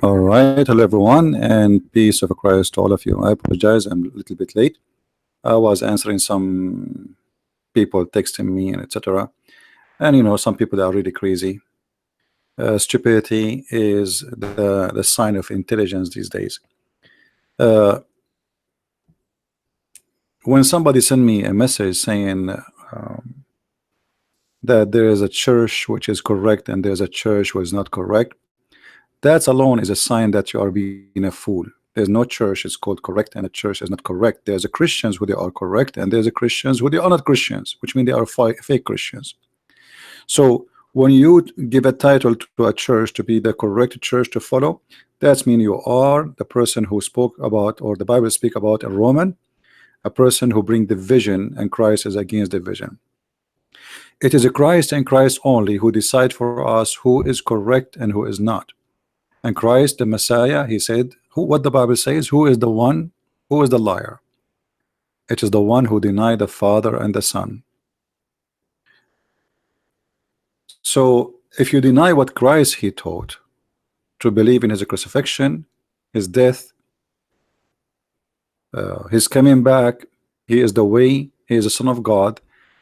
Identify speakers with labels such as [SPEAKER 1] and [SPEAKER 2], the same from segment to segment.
[SPEAKER 1] All right, hello everyone, and peace of Christ to all of you. I apologize, I'm a little bit late. I was answering some people texting me and etc. And some people that are really crazy. Stupidity is the sign of intelligence these days. Uh, when somebody send me a message saying that there is a church which is correct and there's a church which is not correct, that alone is a sign that you are being a fool. There's no church is called correct and a church is not correct. There's a Christians who they are correct and there's a Christians who they are not Christians, which means they are fake Christians. So when you give a title to a church to be the correct church to follow, that means you are the person who spoke about, or the Bible speak about, a Roman, a person who bring division, and Christ is against division. It is a Christ and Christ only who decide for us who is correct and who is not. And Christ, the Messiah, he said, what the Bible says, who is the one, who is the liar? It is the one who denied the Father and the Son. So if you deny what Christ he taught, to believe in his crucifixion, his death, his coming back, he is the way, he is the Son of God,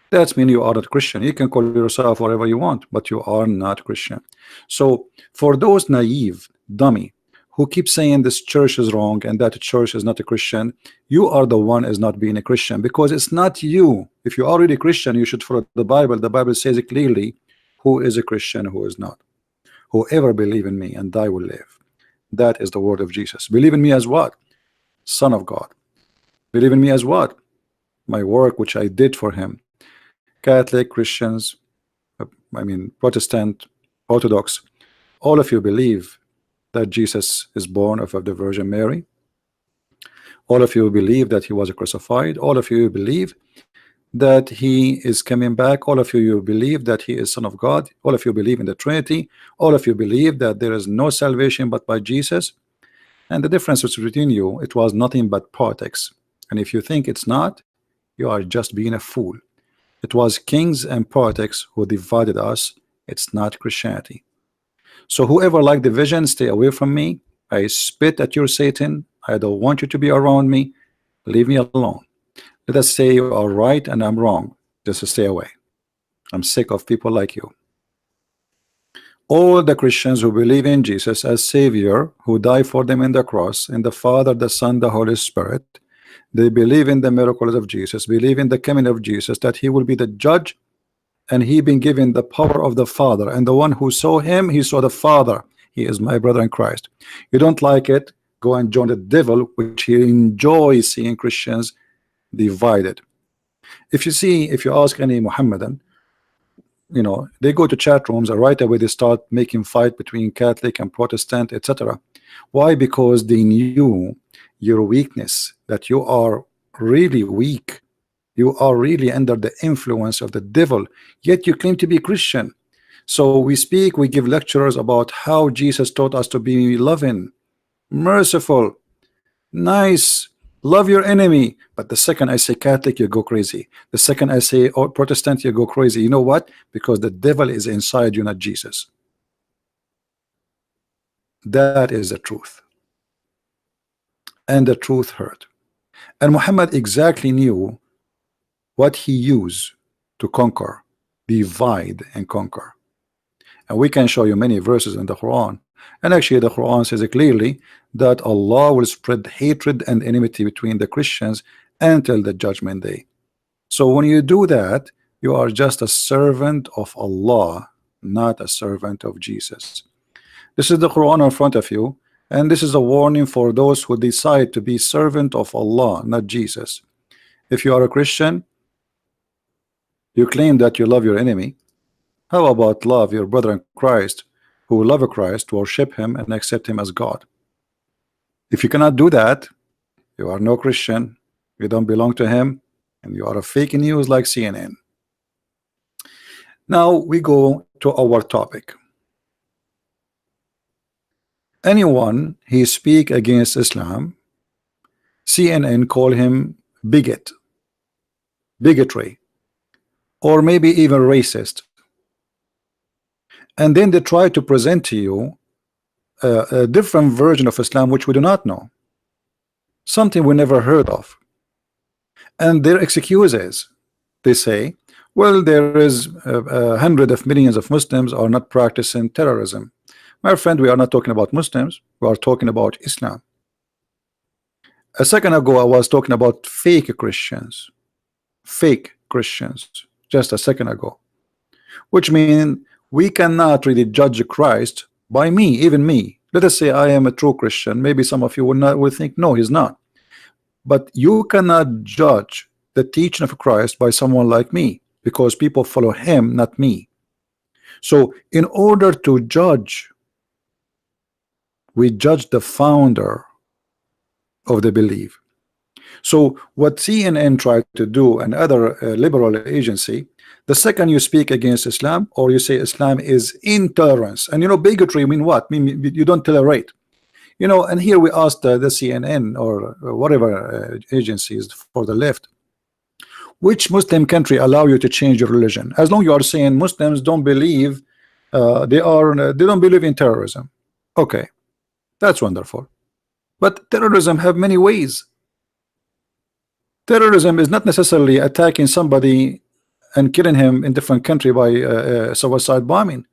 [SPEAKER 1] that means you are not Christian. You can call yourself whatever you want, but you are not Christian. So for those naive dummy who keep saying this church is wrong and that church is not a Christian, you are the one is not being a Christian, because it's not you. If you are already Christian, you should follow the Bible. The Bible says it clearly who is a Christian, who is not. Whoever believe in me and I will live. That is the word of Jesus. Believe in me as what? Son of God. Believe in me as what? My work which I did for him. Catholic, Christians, Protestant, Orthodox, all of you believe that Jesus is born of the Virgin Mary. All of you believe that he was crucified. All of you believe that he is coming back. All of you believe that he is Son of God. All of you believe in the Trinity. All of you believe that there is no salvation but by Jesus. And the difference between you, it was nothing but politics. And if you think it's not, you are just being a fool. It was kings and politics who divided us. It's not Christianity. So whoever like division, stay away from me. I spit at your Satan. I don't want you to be around me. Leave me alone. Let us say you are right and I'm wrong. Just to stay away. I'm sick of people like you. All the Christians who believe in Jesus as Savior, who died for them in the cross, in the Father, the Son, the Holy Spirit, they believe in the miracles of Jesus, believe in the coming of Jesus, that he will be the judge, and he been given the power of the Father, and the one who saw him, he saw the Father. He is my brother in Christ. You don't like it, go and join the devil, which he enjoys seeing Christians divided. If you ask any Muhammadan, they go to chat rooms and right away they start making fight between Catholic and Protestant, etc. Why? Because they knew your weakness, that you are really weak. You are really under the influence of the devil, yet you claim to be Christian. So we give lectures about how Jesus taught us to be loving, merciful, nice, love your enemy. But the second I say Catholic, you go crazy. The second I say Protestant, you go crazy. You know what? Because the devil is inside you, not Jesus. That is the truth. And the truth hurt. And Muhammad exactly knew what he used to conquer, divide and conquer. And we can show you many verses in the Quran. And actually the Quran says it clearly that Allah will spread hatred and enmity between the Christians until the judgment day. So when you do that, you are just a servant of Allah, not a servant of Jesus. This is the Quran in front of you, and this is a warning for those who decide to be servant of Allah, not Jesus. If you are a Christian, you claim that you love your enemy. How about love your brother in Christ, who love Christ, worship him and accept him as God? If you cannot do that, you are no Christian, you don't belong to him, and you are a fake news like CNN. Now we go to our topic. Anyone he speak against Islam, CNN call him bigot, bigotry, or maybe even racist. And then they try to present to you a different version of Islam which we do not know, something we never heard of. And their excuse is, they say, well, there is hundreds of millions of Muslims are not practicing terrorism. My friend, we are not talking about Muslims, we are talking about Islam. A second ago I was talking about fake Christians, just a second ago, which means we cannot really judge Christ by me, even me. Let us say I am a true Christian. Maybe some of you will think no, he's not. But you cannot judge the teaching of Christ by someone like me, because people follow him, not me. So in order to judge, we judge the founder of the belief. So what CNN tried to do, and other liberal agency, the second you speak against Islam or you say Islam is intolerance, and you know bigotry mean what? Mean you don't tolerate. You know, and here we asked the CNN or whatever agencies for the left, which Muslim country allow you to change your religion? As long you are saying Muslims don't believe they don't believe in terrorism. Okay, that's wonderful. But terrorism have many ways. Terrorism is not necessarily attacking somebody and killing him in different country by suicide bombing.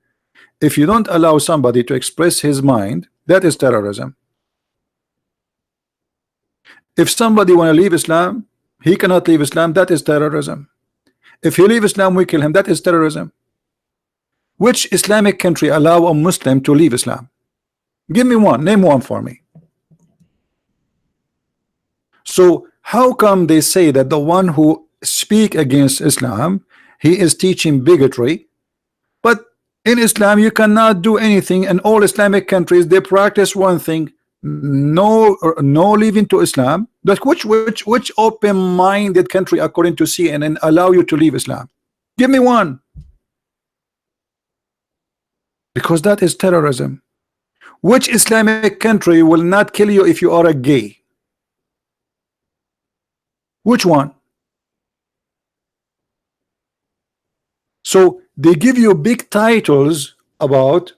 [SPEAKER 1] If you don't allow somebody to express his mind, that is terrorism. If somebody want to leave Islam, he cannot leave Islam, that is terrorism. If he leave Islam, we kill him, that is terrorism. Which Islamic country allow a Muslim to leave Islam? Give me one, name one for me. So how come they say that the one who speak against Islam, he is teaching bigotry, but in Islam you cannot do anything, and all Islamic countries they practice one thing, no leaving to Islam. But which open-minded country according to CNN allow you to leave Islam? Give me one. Because that is terrorism. Which Islamic country will not kill you if you are a gay? Which one? So they give you big titles about,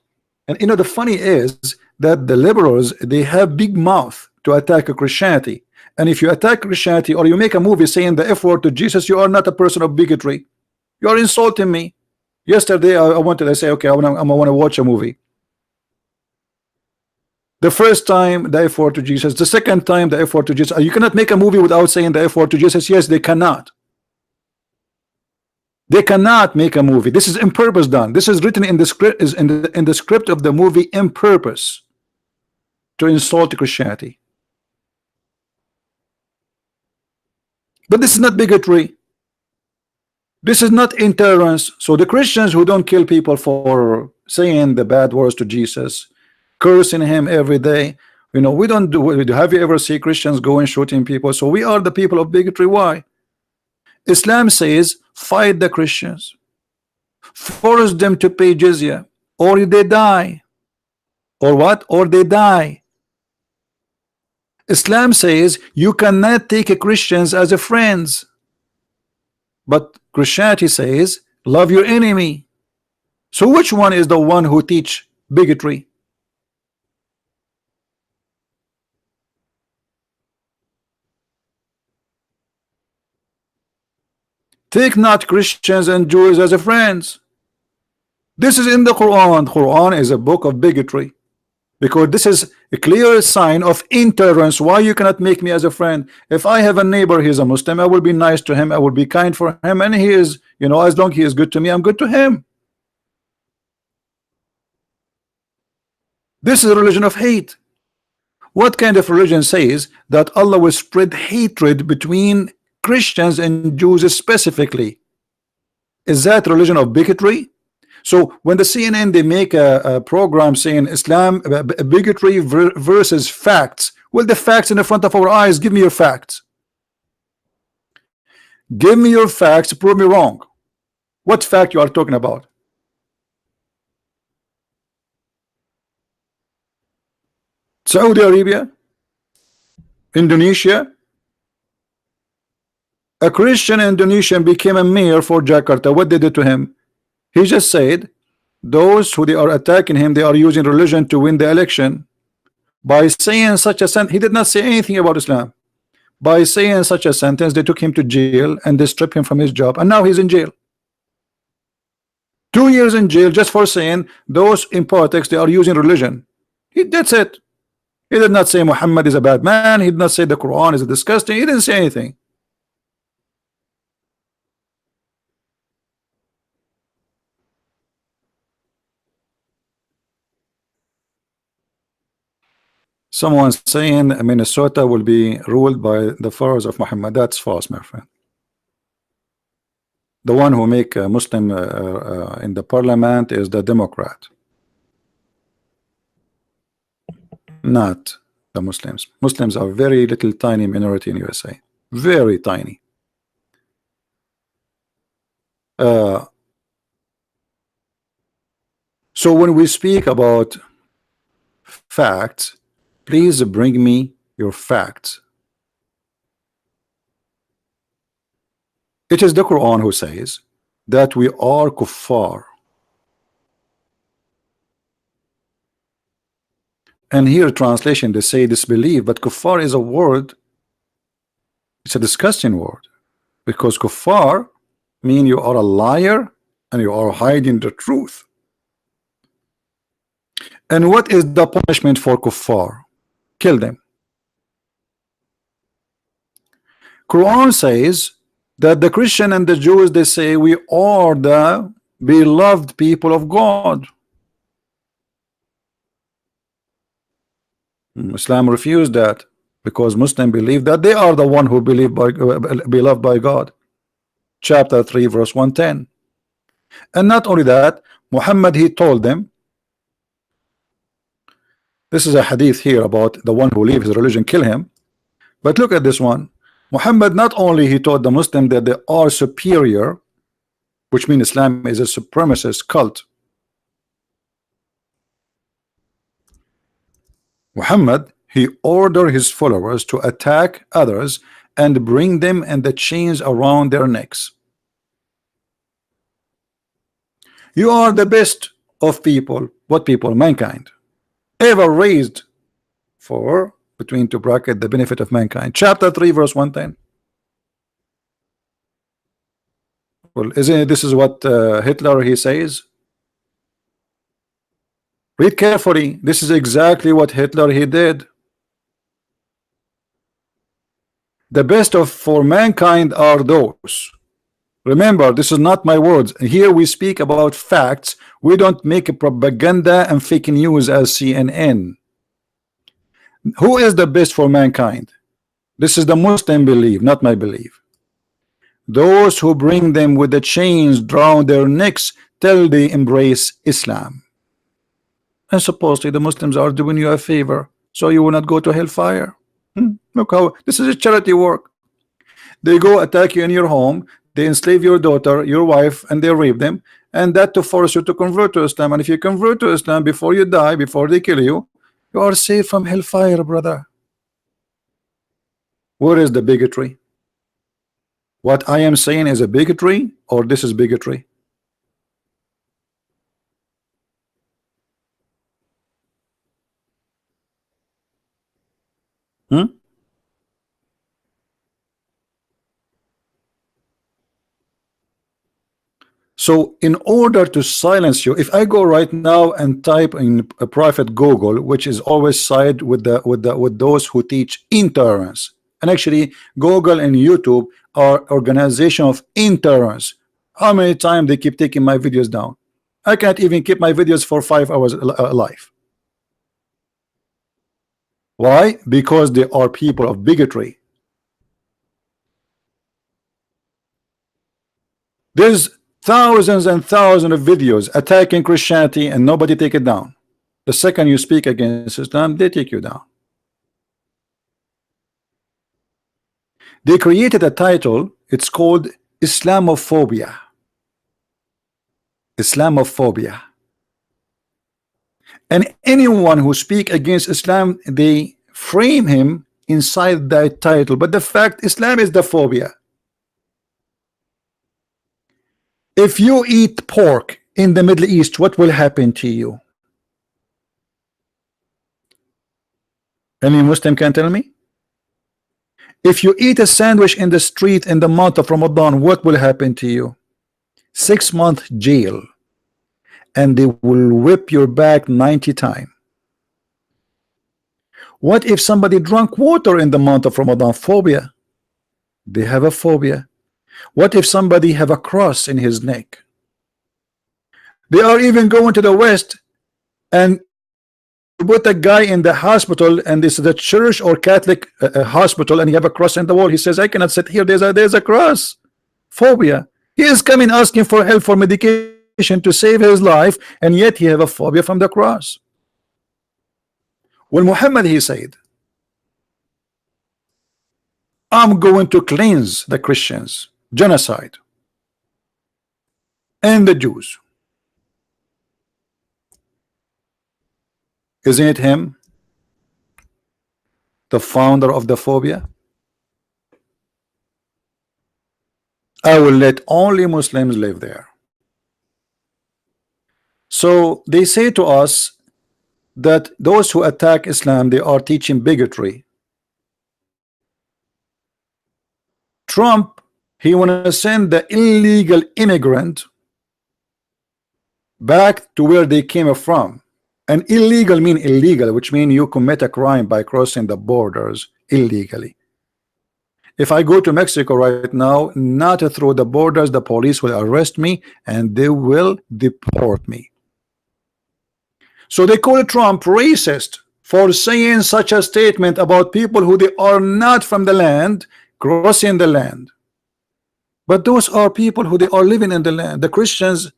[SPEAKER 1] and you know the funny is that the liberals, they have big mouth to attack Christianity. And if you attack Christianity or you make a movie saying the F word to Jesus, you are not a person of bigotry. You are insulting me. Yesterday I say, okay, I want to watch a movie. The first time the F word to Jesus, the second time the F word to Jesus. You cannot make a movie without saying the F word to Jesus. Yes, they cannot. They cannot make a movie. This is in purpose done. This is written in the script, is in the script of the movie in purpose to insult Christianity. But this is not bigotry. This is not intolerance. So the Christians who don't kill people for saying the bad words to Jesus, cursing him every day, you know, we don't do. Have you ever seen Christians going shooting people? So we are the people of bigotry. Why? Islam says fight the Christians, force them to pay jizya, or they die. Or what? Or they die. Islam says you cannot take Christians as a friends, but Christianity says love your enemy. So which one is the one who teach bigotry? Take not Christians and Jews as a friends. This is in the Quran. Quran is a book of bigotry, because this is a clear sign of intolerance. Why you cannot make me as a friend? If I have a neighbor, he's a Muslim, I will be nice to him, I will be kind for him, and he is, you know, as long as he is good to me, I'm good to him. This is a religion of hate. What kind of religion says that Allah will spread hatred between Christians and Jews specifically? Is that religion of bigotry? So when the CNN they make a program saying Islam bigotry versus facts, well, the facts in the front of our eyes. Give me your facts. Give me your facts. Prove me wrong. What fact you are talking about? Saudi Arabia, Indonesia. A Christian Indonesian became a mayor for Jakarta. What they did to him? He just said those who they are attacking him, they are using religion to win the election. By saying such a sentence, he did not say anything about Islam. By saying such a sentence, they took him to jail and they stripped him from his job, and now he's in jail. 2 years in jail just for saying those in politics they are using religion. That's it. He did not say Muhammad is a bad man. He did not say the Quran is disgusting. He didn't say anything. Someone saying Minnesota will be ruled by the followers of Muhammad. That's false, my friend. The one who make a Muslim in the parliament is the Democrat, not the Muslims. Muslims are very little tiny minority in USA, very tiny. So when we speak about facts, please bring me your facts. It is the Quran who says that we are kuffar. And here translation they say disbelief, but kuffar is a word, it's a disgusting word, because kuffar mean you are a liar and you are hiding the truth. And what is the punishment for kuffar? Kill them. Quran says that the Christian and the Jews, they say we are the beloved people of God. Islam refused that because Muslims believe that they are the one who beloved by God. Chapter 3 verse 110. And not only that, Muhammad, he told them, this is a hadith here about the one who leaves his religion, kill him. But look at this one. Muhammad not only he taught the Muslim that they are superior, which means Islam is a supremacist cult. Muhammad, he ordered his followers to attack others and bring them in the chains around their necks. You are the best of people. What people? Mankind. Ever raised for between two bracket the benefit of mankind. Chapter 3 verse 110. Well, isn't it, this is what Hitler he says? Read carefully. This is exactly what Hitler he did. The best of for mankind are those. Remember, this is not my words. Here we speak about facts. We don't make a propaganda and fake news as CNN. Who is the best for mankind? This is the Muslim belief, not my belief. Those who bring them with the chains around their necks till they embrace Islam. And supposedly the Muslims are doing you a favor, so you will not go to hellfire. Look how this is a charity work. They go attack you in your home, they enslave your daughter, your wife, and they rape them, and that to force you to convert to Islam. And if you convert to Islam before you die, before they kill you, you are safe from hellfire, brother. Where is the bigotry? What I am saying is a bigotry, or this is bigotry? So in order to silence you, if I go right now and type in a private Google, which is always side with those who teach intolerance, and actually Google and YouTube are organization of intolerance. How many times they keep taking my videos down? I can't even keep my videos for 5 hours alive. Why? Because they are people of bigotry. There's thousands and thousands of videos attacking Christianity and nobody take it down. The second you speak against Islam, they take you down. They created a title, it's called Islamophobia. Islamophobia. And anyone who speak against Islam, they frame him inside that title. But the fact, Islam is the phobia. If you eat pork in the Middle East, what will happen to you? Any Muslim can tell me? If you eat a sandwich in the street in the month of Ramadan, what will happen to you? 6-month jail, and they will whip your back 90 times. What if somebody drank water in the month of Ramadan? Phobia. They have a phobia. What if somebody have a cross in his neck? They are even going to the West and put a guy in the hospital, and this is the church or Catholic hospital, and you have a cross in the wall. He says, I cannot sit here, there's a cross. Phobia. He is coming asking for help for medication to save his life, and yet he have a phobia from the cross. When Muhammad, he said, I'm going to cleanse the Christians, genocide, and the Jews. Isn't it him, the founder of the phobia? I will let only Muslims live there. So they say to us that those who attack Islam, they are teaching bigotry. Trump, he want to send the illegal immigrant back to where they came from. And illegal mean illegal, which means you commit a crime by crossing the borders illegally. If I go to Mexico right now, not through the borders, the police will arrest me and they will deport me. So they call Trump racist for saying such a statement about people who they are not from the land crossing the land. But those are people who they are living in the land, the Christians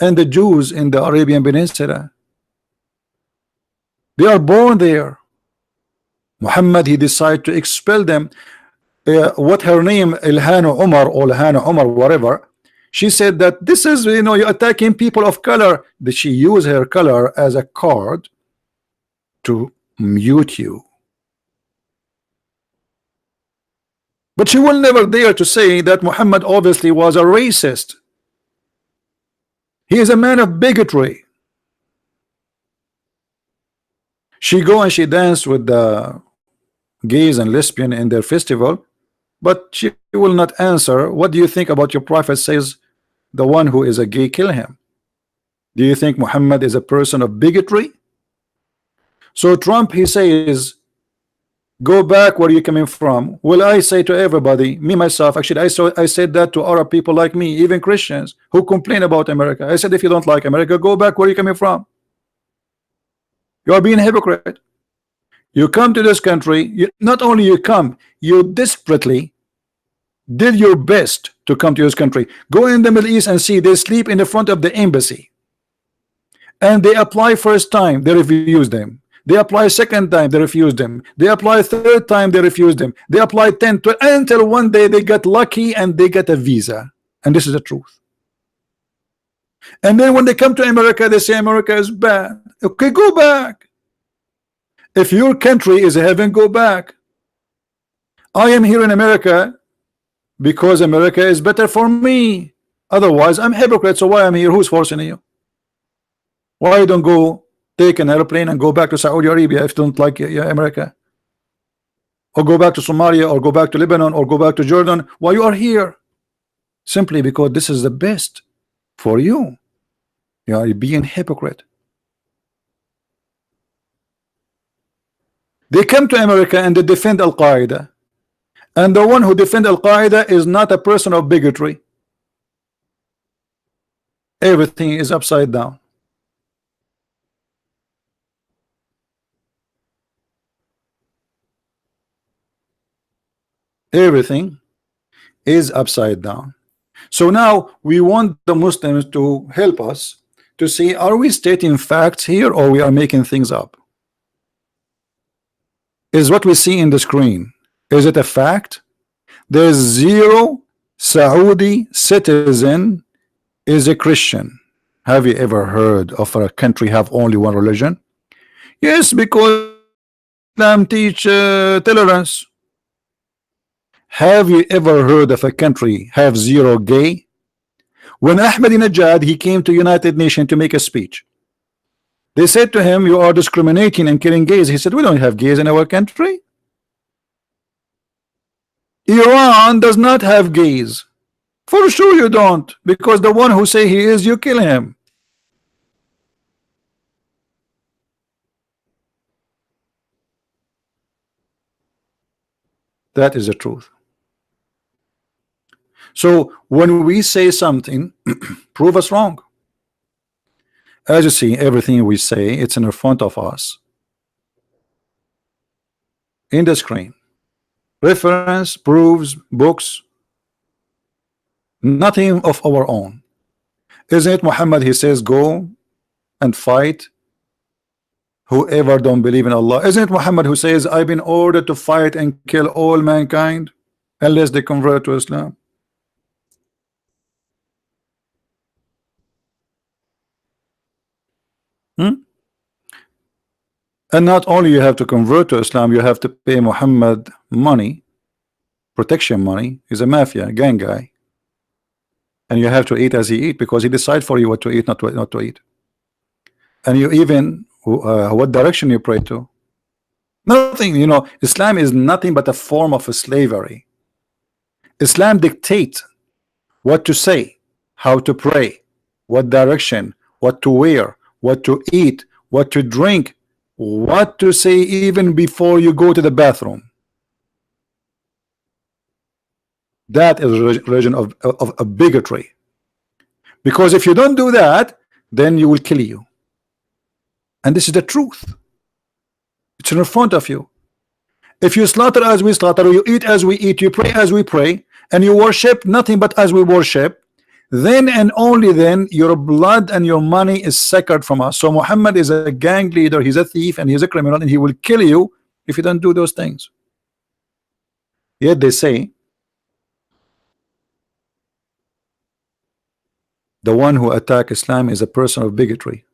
[SPEAKER 1] and the Jews in the Arabian Peninsula. They are born there. Muhammad, he decided to expel them. What her name, Ilhan Umar or Ilhan Umar, whatever, she said that this is, you know, you're attacking people of color. That she used her color as a card to mute you. But she will never dare to say that Muhammad obviously was a racist. He is a man of bigotry. She go and she danced with the gays and lesbian in their festival, but she will not answer. What do you think about your prophet says the one who is a gay, kill him? Do you think Muhammad is a person of bigotry? So Trump, he says, go back where you coming from. Well, I say to everybody, me myself, actually I said that to Arab people like me, even Christians who complain about America. I said, if you don't like America, go back where you coming from. You are being a hypocrite. You come to this country, not only you come, you desperately did your best to come to this country. Go in the Middle East and see, they sleep in the front of the embassy. And they apply first time, they refuse them. They apply second time, they refuse them. They apply third time, they refuse them. They apply 10, 12, until one day they get lucky and they get a visa. And this is the truth. And then when they come to America, they say America is bad. Okay, go back. If your country is heaven, go back. I am here in America because America is better for me. Otherwise, I'm a hypocrite. So why I'm here? Who's forcing you? Why don't go take an airplane and go back to Saudi Arabia if you don't like America? Or go back to Somalia, or go back to Lebanon, or go back to Jordan. Why you are here? Simply because this is the best for you. You are being hypocrite. They come to America and they defend Al-Qaeda, and the one who defend Al-Qaeda is not a person of bigotry. Everything is upside down. Everything is upside down. So now we want the Muslims to help us to see, are we stating facts here or we are making things up? Is what we see in the screen, is it a fact? There's 0 Saudi citizen is a Christian. Have you ever heard of a country have only one religion? Yes, because Islam teach tolerance. Have you ever heard of a country have 0 gay? When Ahmadinejad he came to United Nations to make a speech, they said to him, you are discriminating and killing gays. He said, we don't have gays in our country. Iran does not have gays. For sure you don't, because the one who say he is, you kill him. That is the truth. So when we say something, prove us wrong. As you see, everything we say, it's in front of us in the screen. Reference, proofs, books, nothing of our own. Isn't it Muhammad? He says, go and fight whoever don't believe in Allah. Isn't it Muhammad who says, I've been ordered to fight and kill all mankind unless they convert to Islam? And not only you have to convert to Islam, you have to pay Muhammad money, protection money. He's a mafia gang guy, and you have to eat as he eat, because he decides for you what to eat, not to eat. And you even what direction you pray to? Nothing. You know, Islam is nothing but a form of slavery. Islam dictates what to say, how to pray, what direction, what to wear, what to eat, what to drink, what to say even before you go to the bathroom. That is a religion of bigotry. Because if you don't do that, then you will kill you. And this is the truth. It's in front of you. If you slaughter as we slaughter, you eat as we eat, you pray as we pray, and you worship nothing but as we worship, then and only then your blood and your money is sacred from us. So Muhammad is a gang leader, he's a thief, and he's a criminal, and he will kill you if you don't do those things. Yet they say the one who attack Islam is a person of bigotry.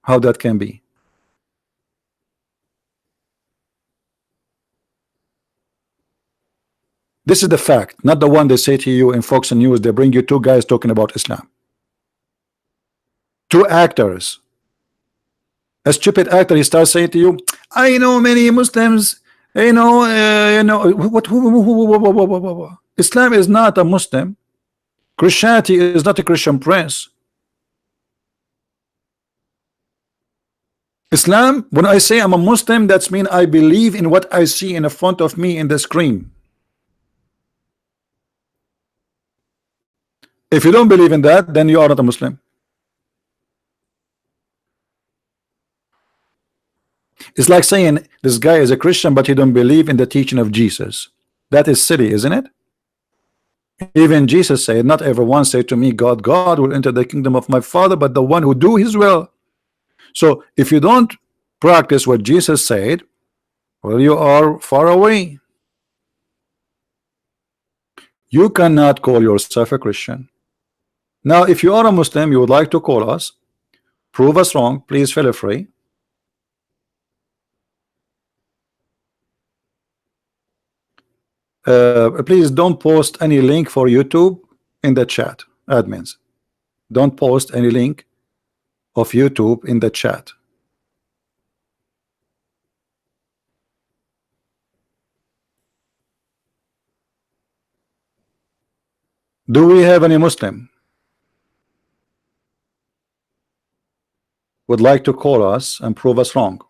[SPEAKER 1] How that can be? This is the fact, not the one they say to you in Fox News. They bring you two guys talking about Islam, two actors. A stupid actor, he starts saying to you, I know many Muslims, what Islam is not a Muslim. Christianity is not a Christian prince. Islam, when I say I'm a Muslim, that's mean I believe in what I see in front of me in the screen. If you don't believe in that, then you are not a Muslim. It's like saying this guy is a Christian, but he don't believe in the teaching of Jesus. That is silly, isn't it? Even Jesus said, not everyone say to me, God will enter the kingdom of my Father, but the one who do his will. So if you don't practice what Jesus said, well, you are far away. You cannot call yourself a Christian. Now, if you are a Muslim, you would like to call us, prove us wrong, please feel free. Please don't post any link for YouTube in the chat, admins. Don't post any link of YouTube in the chat. Do we have any Muslim would like to call us and prove us wrong?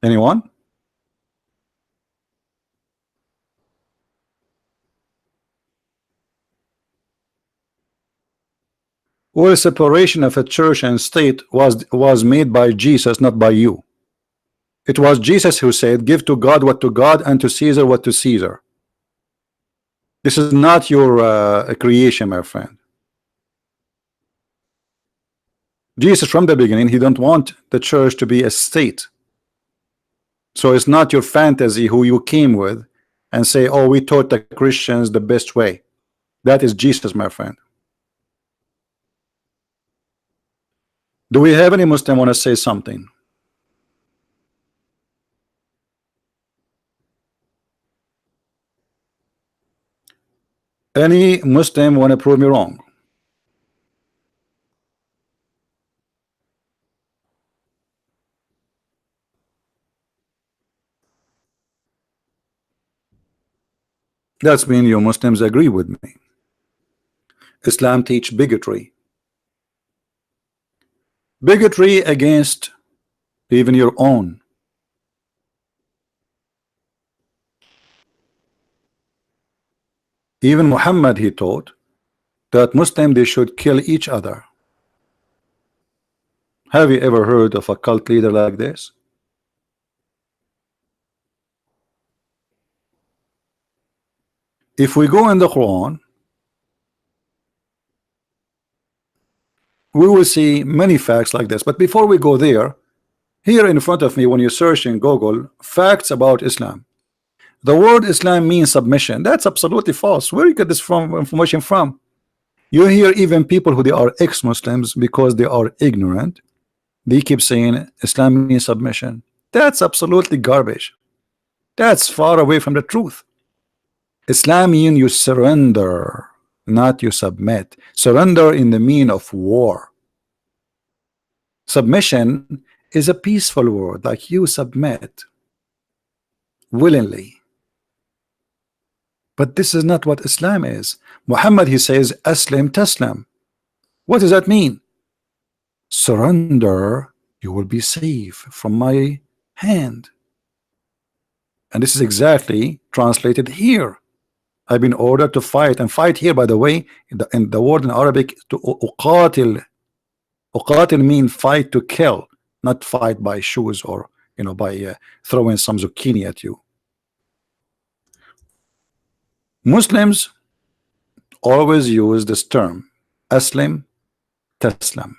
[SPEAKER 1] Anyone? Well, separation of a church and state was made by Jesus, not by you. It was Jesus who said, give to God what to God and to Caesar what to Caesar. This is not your creation, my friend. Jesus from the beginning, he don't want the church to be a state. So it's not your fantasy who you came with and say, oh, we taught the Christians the best way. That is Jesus, my friend. Do we have any Muslim want to say something? Any Muslim want to prove me wrong? That's mean you Muslims agree with me. Islam teach bigotry. Bigotry against even your own. Even Muhammad, he taught that Muslims they should kill each other. Have you ever heard of a cult leader like this? If we go in the Quran, we will see many facts like this. But before we go there, here in front of me, when you search in Google facts about Islam, the word Islam means submission. That's absolutely false. Where you get this from information from? You hear even people who they are ex-Muslims because they are ignorant, they keep saying Islam means submission. That's absolutely garbage. That's far away from the truth. Islam means you surrender, not you submit. Surrender in the mean of war. Submission is a peaceful word, like you submit willingly. But this is not what Islam is. Muhammad, he says aslim taslam. What does that mean? Surrender, you will be safe from my hand. And this is exactly translated here. I've been ordered to fight, and fight here, by the way, in the word in Arabic, to uqatil. Uqatil mean fight to kill, not fight by shoes or by throwing some zucchini at you. Muslims always use this term, aslim taslam.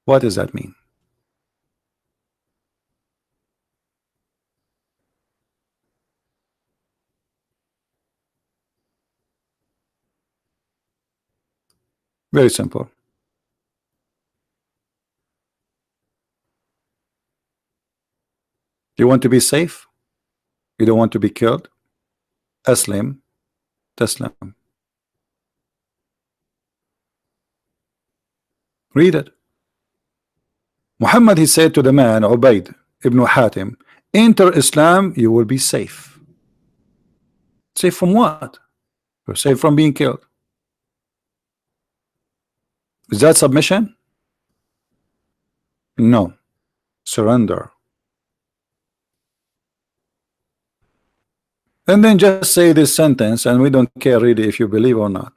[SPEAKER 1] What does that mean? Very simple. You want to be safe? You don't want to be killed? Aslim taslam. Read it. Muhammad, he said to the man Ubayd ibn Hatim, enter Islam, you will be safe. Safe from what? You're safe from being killed. Is that submission? No. Surrender. And then just say this sentence, and we don't care really if you believe or not.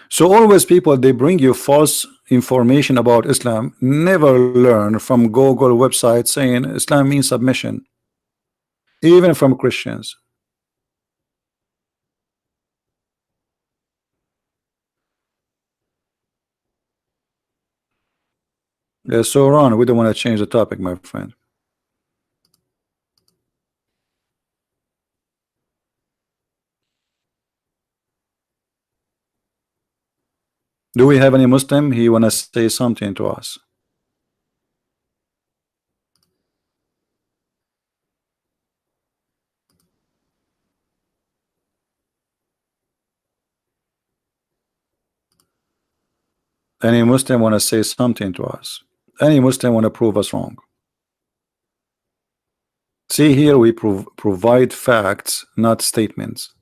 [SPEAKER 1] So always people, they bring you false information about Islam. Never learn from Google website saying Islam means submission, even from Christians. Yeah, so Ron, we don't want to change the topic, my friend. Do we have any Muslim? He want to say something to us. Any Muslim want to say something to us? Any Muslim want to prove us wrong? See here, we provide facts, not statements.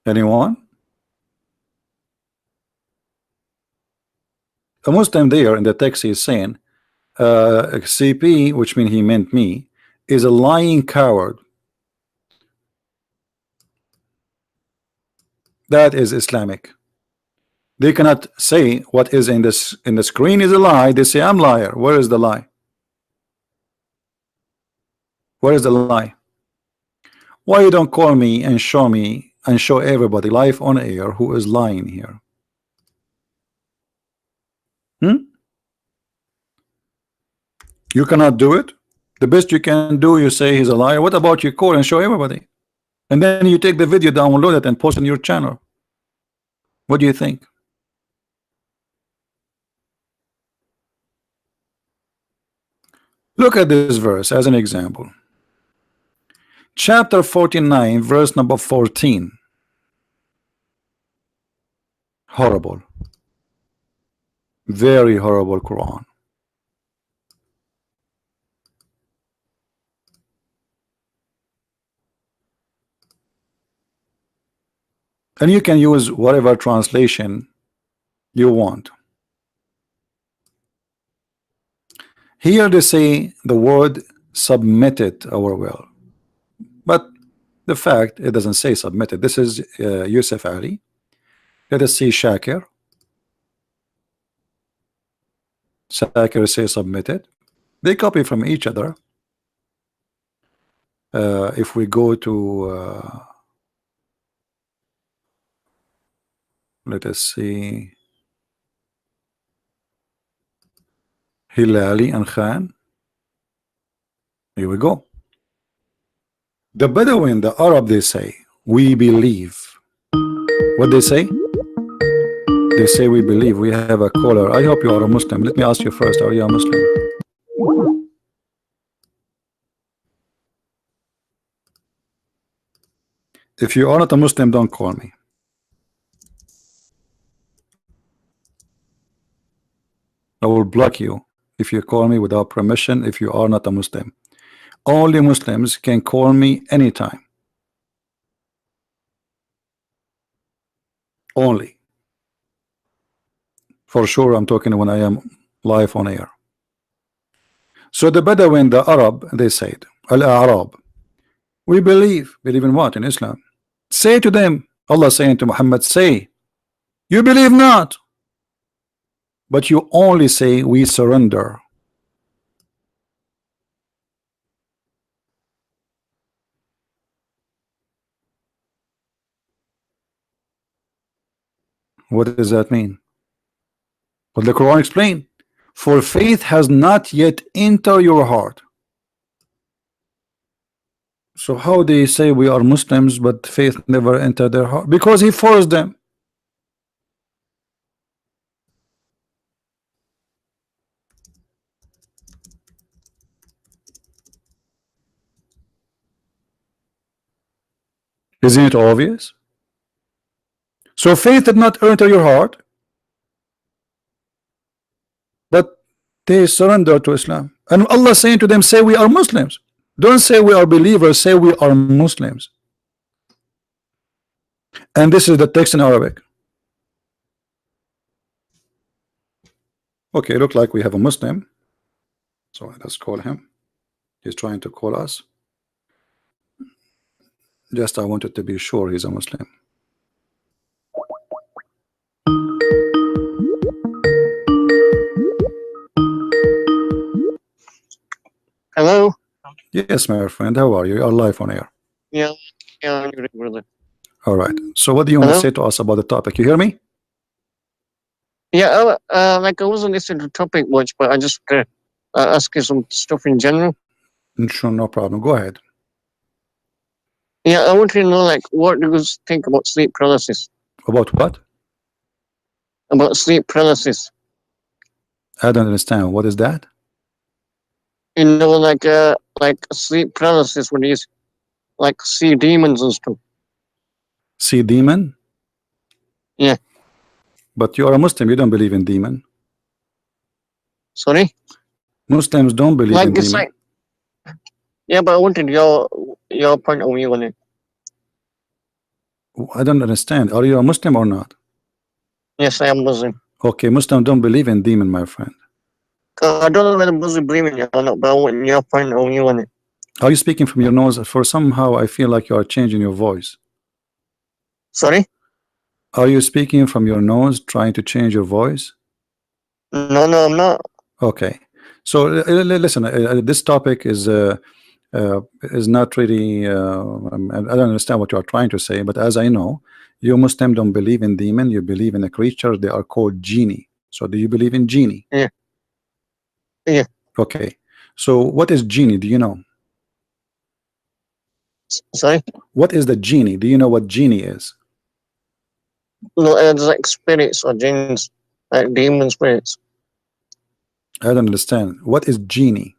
[SPEAKER 1] Anyone? A Muslim there in the text is saying, CP, which means he meant me, is a lying coward. That is Islamic. They cannot say what is in the screen is a lie. They say I'm liar. Where is the lie? Where is the lie? Why you don't call me and show everybody live on air who is lying here? You cannot do it. The best you can do, you say he's a liar. What about you call and show everybody? And then you take the video, download it, and post it on your channel. What do you think? Look at this verse as an example. Chapter 49, verse number 14. Horrible. Very horrible Quran. And you can use whatever translation you want. Here they say the word submitted our will, but the fact it doesn't say submitted. This is Yusuf Ali. Let us see Shakir. Shakir says submitted. They copy from each other. If we go to let us see Hilali and Khan. Here we go. The Bedouin, the Arab, they say we believe. What they say? They say we believe. We have a caller. I hope you are a Muslim. Let me ask you first, are you a Muslim? If you are not a Muslim, don't call me. I will block you if you call me without permission, if you are not a Muslim. Only Muslims can call me anytime. Only. For sure, I'm talking when I am live on air. So the Bedouin, the Arab, they said, Al-Arab, we believe. Believe in what? In Islam. Say to them, Allah saying to Muhammad, say, you believe not, but you only say we surrender. What does that mean? What the Quran explain? For faith has not yet entered your heart. So how they say we are Muslims but faith never entered their heart? Because he forced them. Isn't it obvious? So faith did not enter your heart, but they surrender to Islam. And Allah saying to them, say we are Muslims. Don't say we are believers, say we are Muslims. And this is the text in Arabic. Okay, look like we have a Muslim. So let's call him. He's trying to call us. Just I wanted to be sure he's a Muslim.
[SPEAKER 2] Hello?
[SPEAKER 1] Yes, my friend. How are you? You are live on air.
[SPEAKER 2] Yeah, I'm good, brother.
[SPEAKER 1] All right. So what do you want to say to us about the topic? You hear me?
[SPEAKER 2] Yeah, like I wasn't listening to the topic much, but I just ask you some stuff in general.
[SPEAKER 1] Sure, no problem. Go ahead.
[SPEAKER 2] Yeah, I want to know, like, what do you think about sleep paralysis?
[SPEAKER 1] About what?
[SPEAKER 2] About sleep paralysis.
[SPEAKER 1] I don't understand. What is that?
[SPEAKER 2] You know, like sleep paralysis when you like see demons and stuff.
[SPEAKER 1] See demon?
[SPEAKER 2] Yeah.
[SPEAKER 1] But you are a Muslim. You don't believe in demon.
[SPEAKER 2] Sorry?
[SPEAKER 1] Muslims don't believe
[SPEAKER 2] like
[SPEAKER 1] in
[SPEAKER 2] it's
[SPEAKER 1] demon.
[SPEAKER 2] like, yeah, but I wanted your point of view on it.
[SPEAKER 1] I don't understand. Are you a Muslim or not?
[SPEAKER 2] Yes, I am Muslim.
[SPEAKER 1] Okay, Muslims don't believe in demon, my friend.
[SPEAKER 2] I don't know whether Muslim believe in it or not, but I want your point of view on it.
[SPEAKER 1] Are you speaking from your nose? For somehow I feel like you are changing your voice.
[SPEAKER 2] Sorry?
[SPEAKER 1] Are you speaking from your nose, trying to change your voice?
[SPEAKER 2] No, I'm not.
[SPEAKER 1] Okay. So listen, this topic is not really. I don't understand what you are trying to say, but as I know, you Muslim don't believe in demon. You believe in a creature. They are called genie. So do you believe in genie?
[SPEAKER 2] Yeah. Yeah.
[SPEAKER 1] Okay. So what is genie? Do you know?
[SPEAKER 2] Sorry?
[SPEAKER 1] What is the genie? Do you know what genie is?
[SPEAKER 2] No, it's like spirits or jinns, like demon spirits.
[SPEAKER 1] I don't understand. What is genie?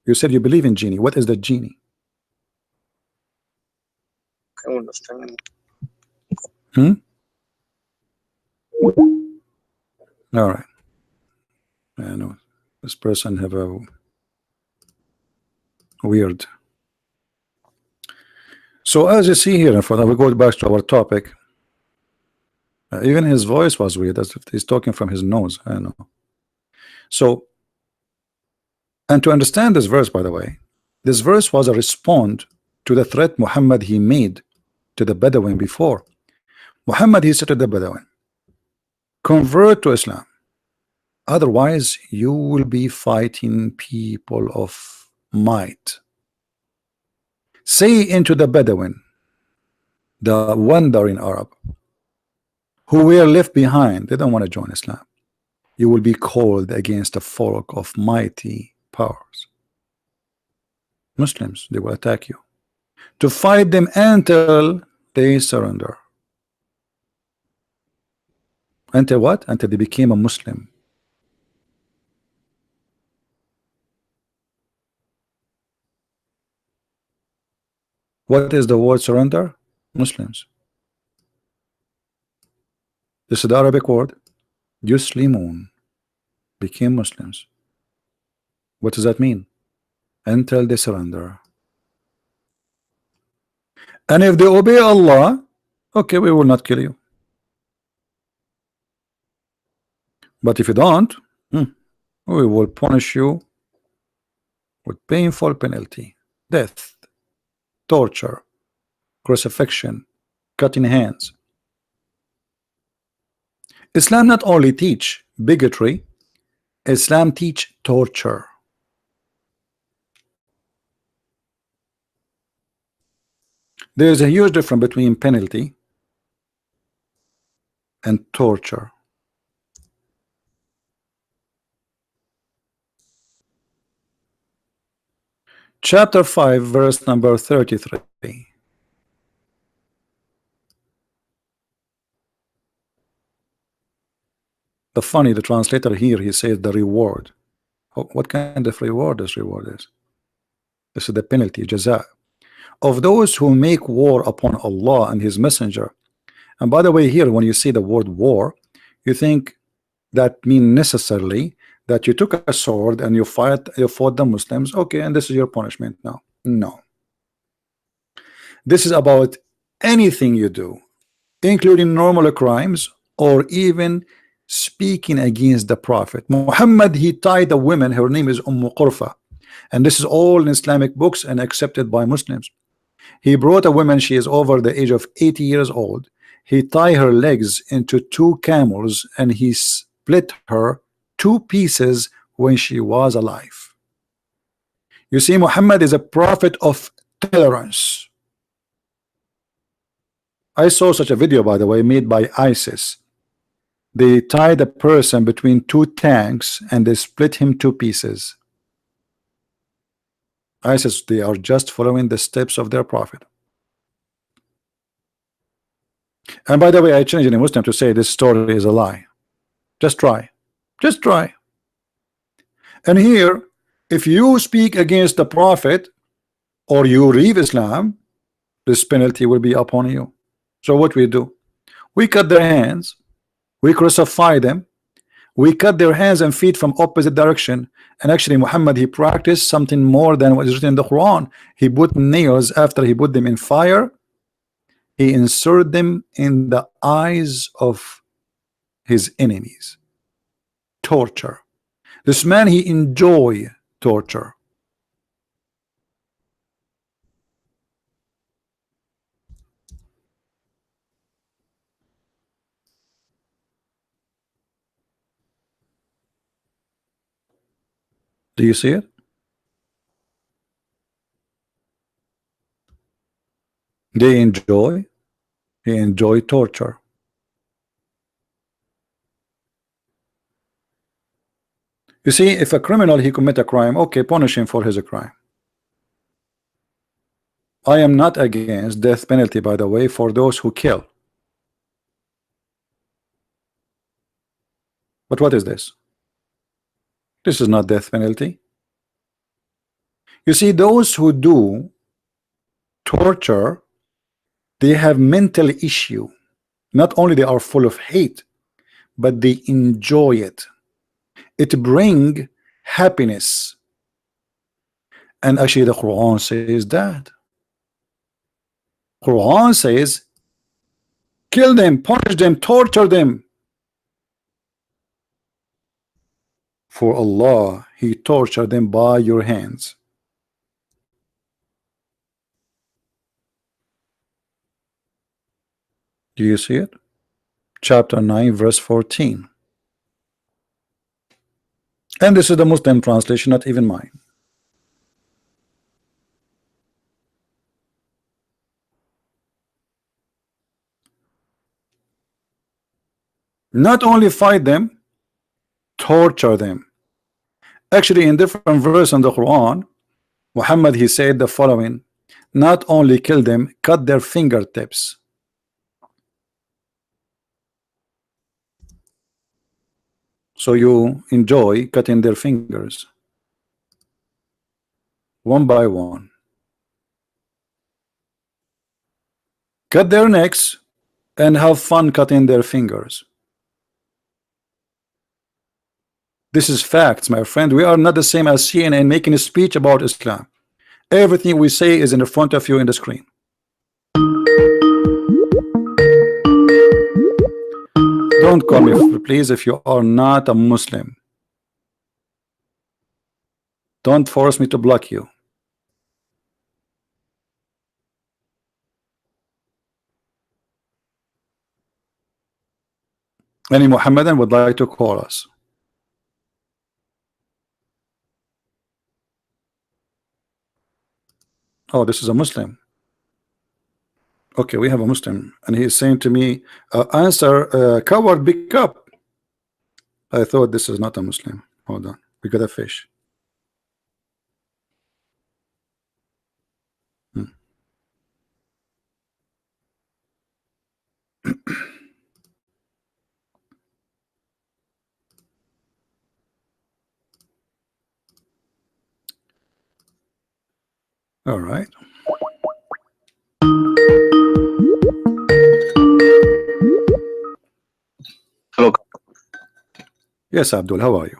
[SPEAKER 1] You said you believe in genie. What is the genie?
[SPEAKER 2] I understand.
[SPEAKER 1] Hmm? All right. I know this person have a weird. So as you see here, for we go back to our topic. Even his voice was weird, as if he's talking from his nose. I don't know. So, and to understand this verse, by the way, this verse was a response to the threat Muhammad he made to the Bedouin before. Muhammad he said to the Bedouin, convert to Islam, otherwise you will be fighting people of might. Say into the Bedouin, the wandering Arab, who were left behind, they don't want to join Islam, you will be called against a folk of mighty powers. Muslims, they will attack you, to fight them until they surrender. Until what? Until they became a Muslim. What is the word surrender? Muslims. This is the Arabic word. Yuslimun, became Muslims. What does that mean? Until they surrender. And if they obey Allah, okay, we will not kill you. But if you don't, we will punish you with painful penalty, death, torture, crucifixion, cutting hands. Islam not only teach bigotry, Islam teach torture. There is a huge difference between penalty and torture. Chapter 5, verse number 33. The translator here, he says the reward. What kind of reward this reward is? This is the penalty, jaza, of those who make war upon Allah and His Messenger. And by the way, here, when you see the word war, you think that mean necessarily that you took a sword and you fought the Muslims, okay, and this is your punishment now. No. This is about anything you do, including normal crimes or even speaking against the Prophet. Muhammad, he tied a woman, her name is Qurfa, and this is all in Islamic books and accepted by Muslims. He brought a woman, she is over the age of 80 years old. He tied her legs into 2 camels and he split her 2 pieces when she was alive. You see, Muhammad is a prophet of tolerance. I saw such a video, by the way, made by ISIS. They tied a person between 2 tanks and they split him 2 pieces. ISIS, they are just following the steps of their prophet. And by the way, I challenge any Muslim to say this story is a lie. Just try. Just try. And here, if you speak against the prophet or you leave Islam, this penalty will be upon you. So what we do? We cut their hands, we crucify them, we cut their hands and feet from opposite direction. And actually Muhammad, he practiced something more than what is written in the Quran. He put nails, after he put them in fire, he inserted them in the eyes of his enemies. Torture. This man, he enjoy torture. Do you see it? They enjoy torture. You see, if a criminal he commit a crime, okay, punish him for his crime. I am not against death penalty, by the way, for those who kill. But what is this? This is not death penalty. You see, those who do torture, they have mental issue. Not only they are full of hate, but they enjoy it. It bring happiness. And actually the Quran says that. Quran says kill them, punish them, torture them. For Allah, He tortured them by your hands. Do you see it? Chapter 9, verse 14. And this is the Muslim translation, not even mine. Not only fight them, torture them. Actually, in different verses in the Quran, Muhammad, he said the following: not only kill them, cut their fingertips. So you enjoy cutting their fingers one by one. Cut their necks and have fun cutting their fingers. This is facts, my friend. We are not the same as CNN making a speech about Islam. Everything we say is in the front of you in the screen. Don't call me, please, if you are not a Muslim. Don't force me to block you. Any Muhammadan would like to call us? Oh, this is a Muslim. Okay, we have a Muslim, and he is saying to me, answer, coward, pick up. I thought this is not a Muslim. Hold on, we got a fish. All right.
[SPEAKER 3] Hello.
[SPEAKER 1] Yes, Abdul, how are you?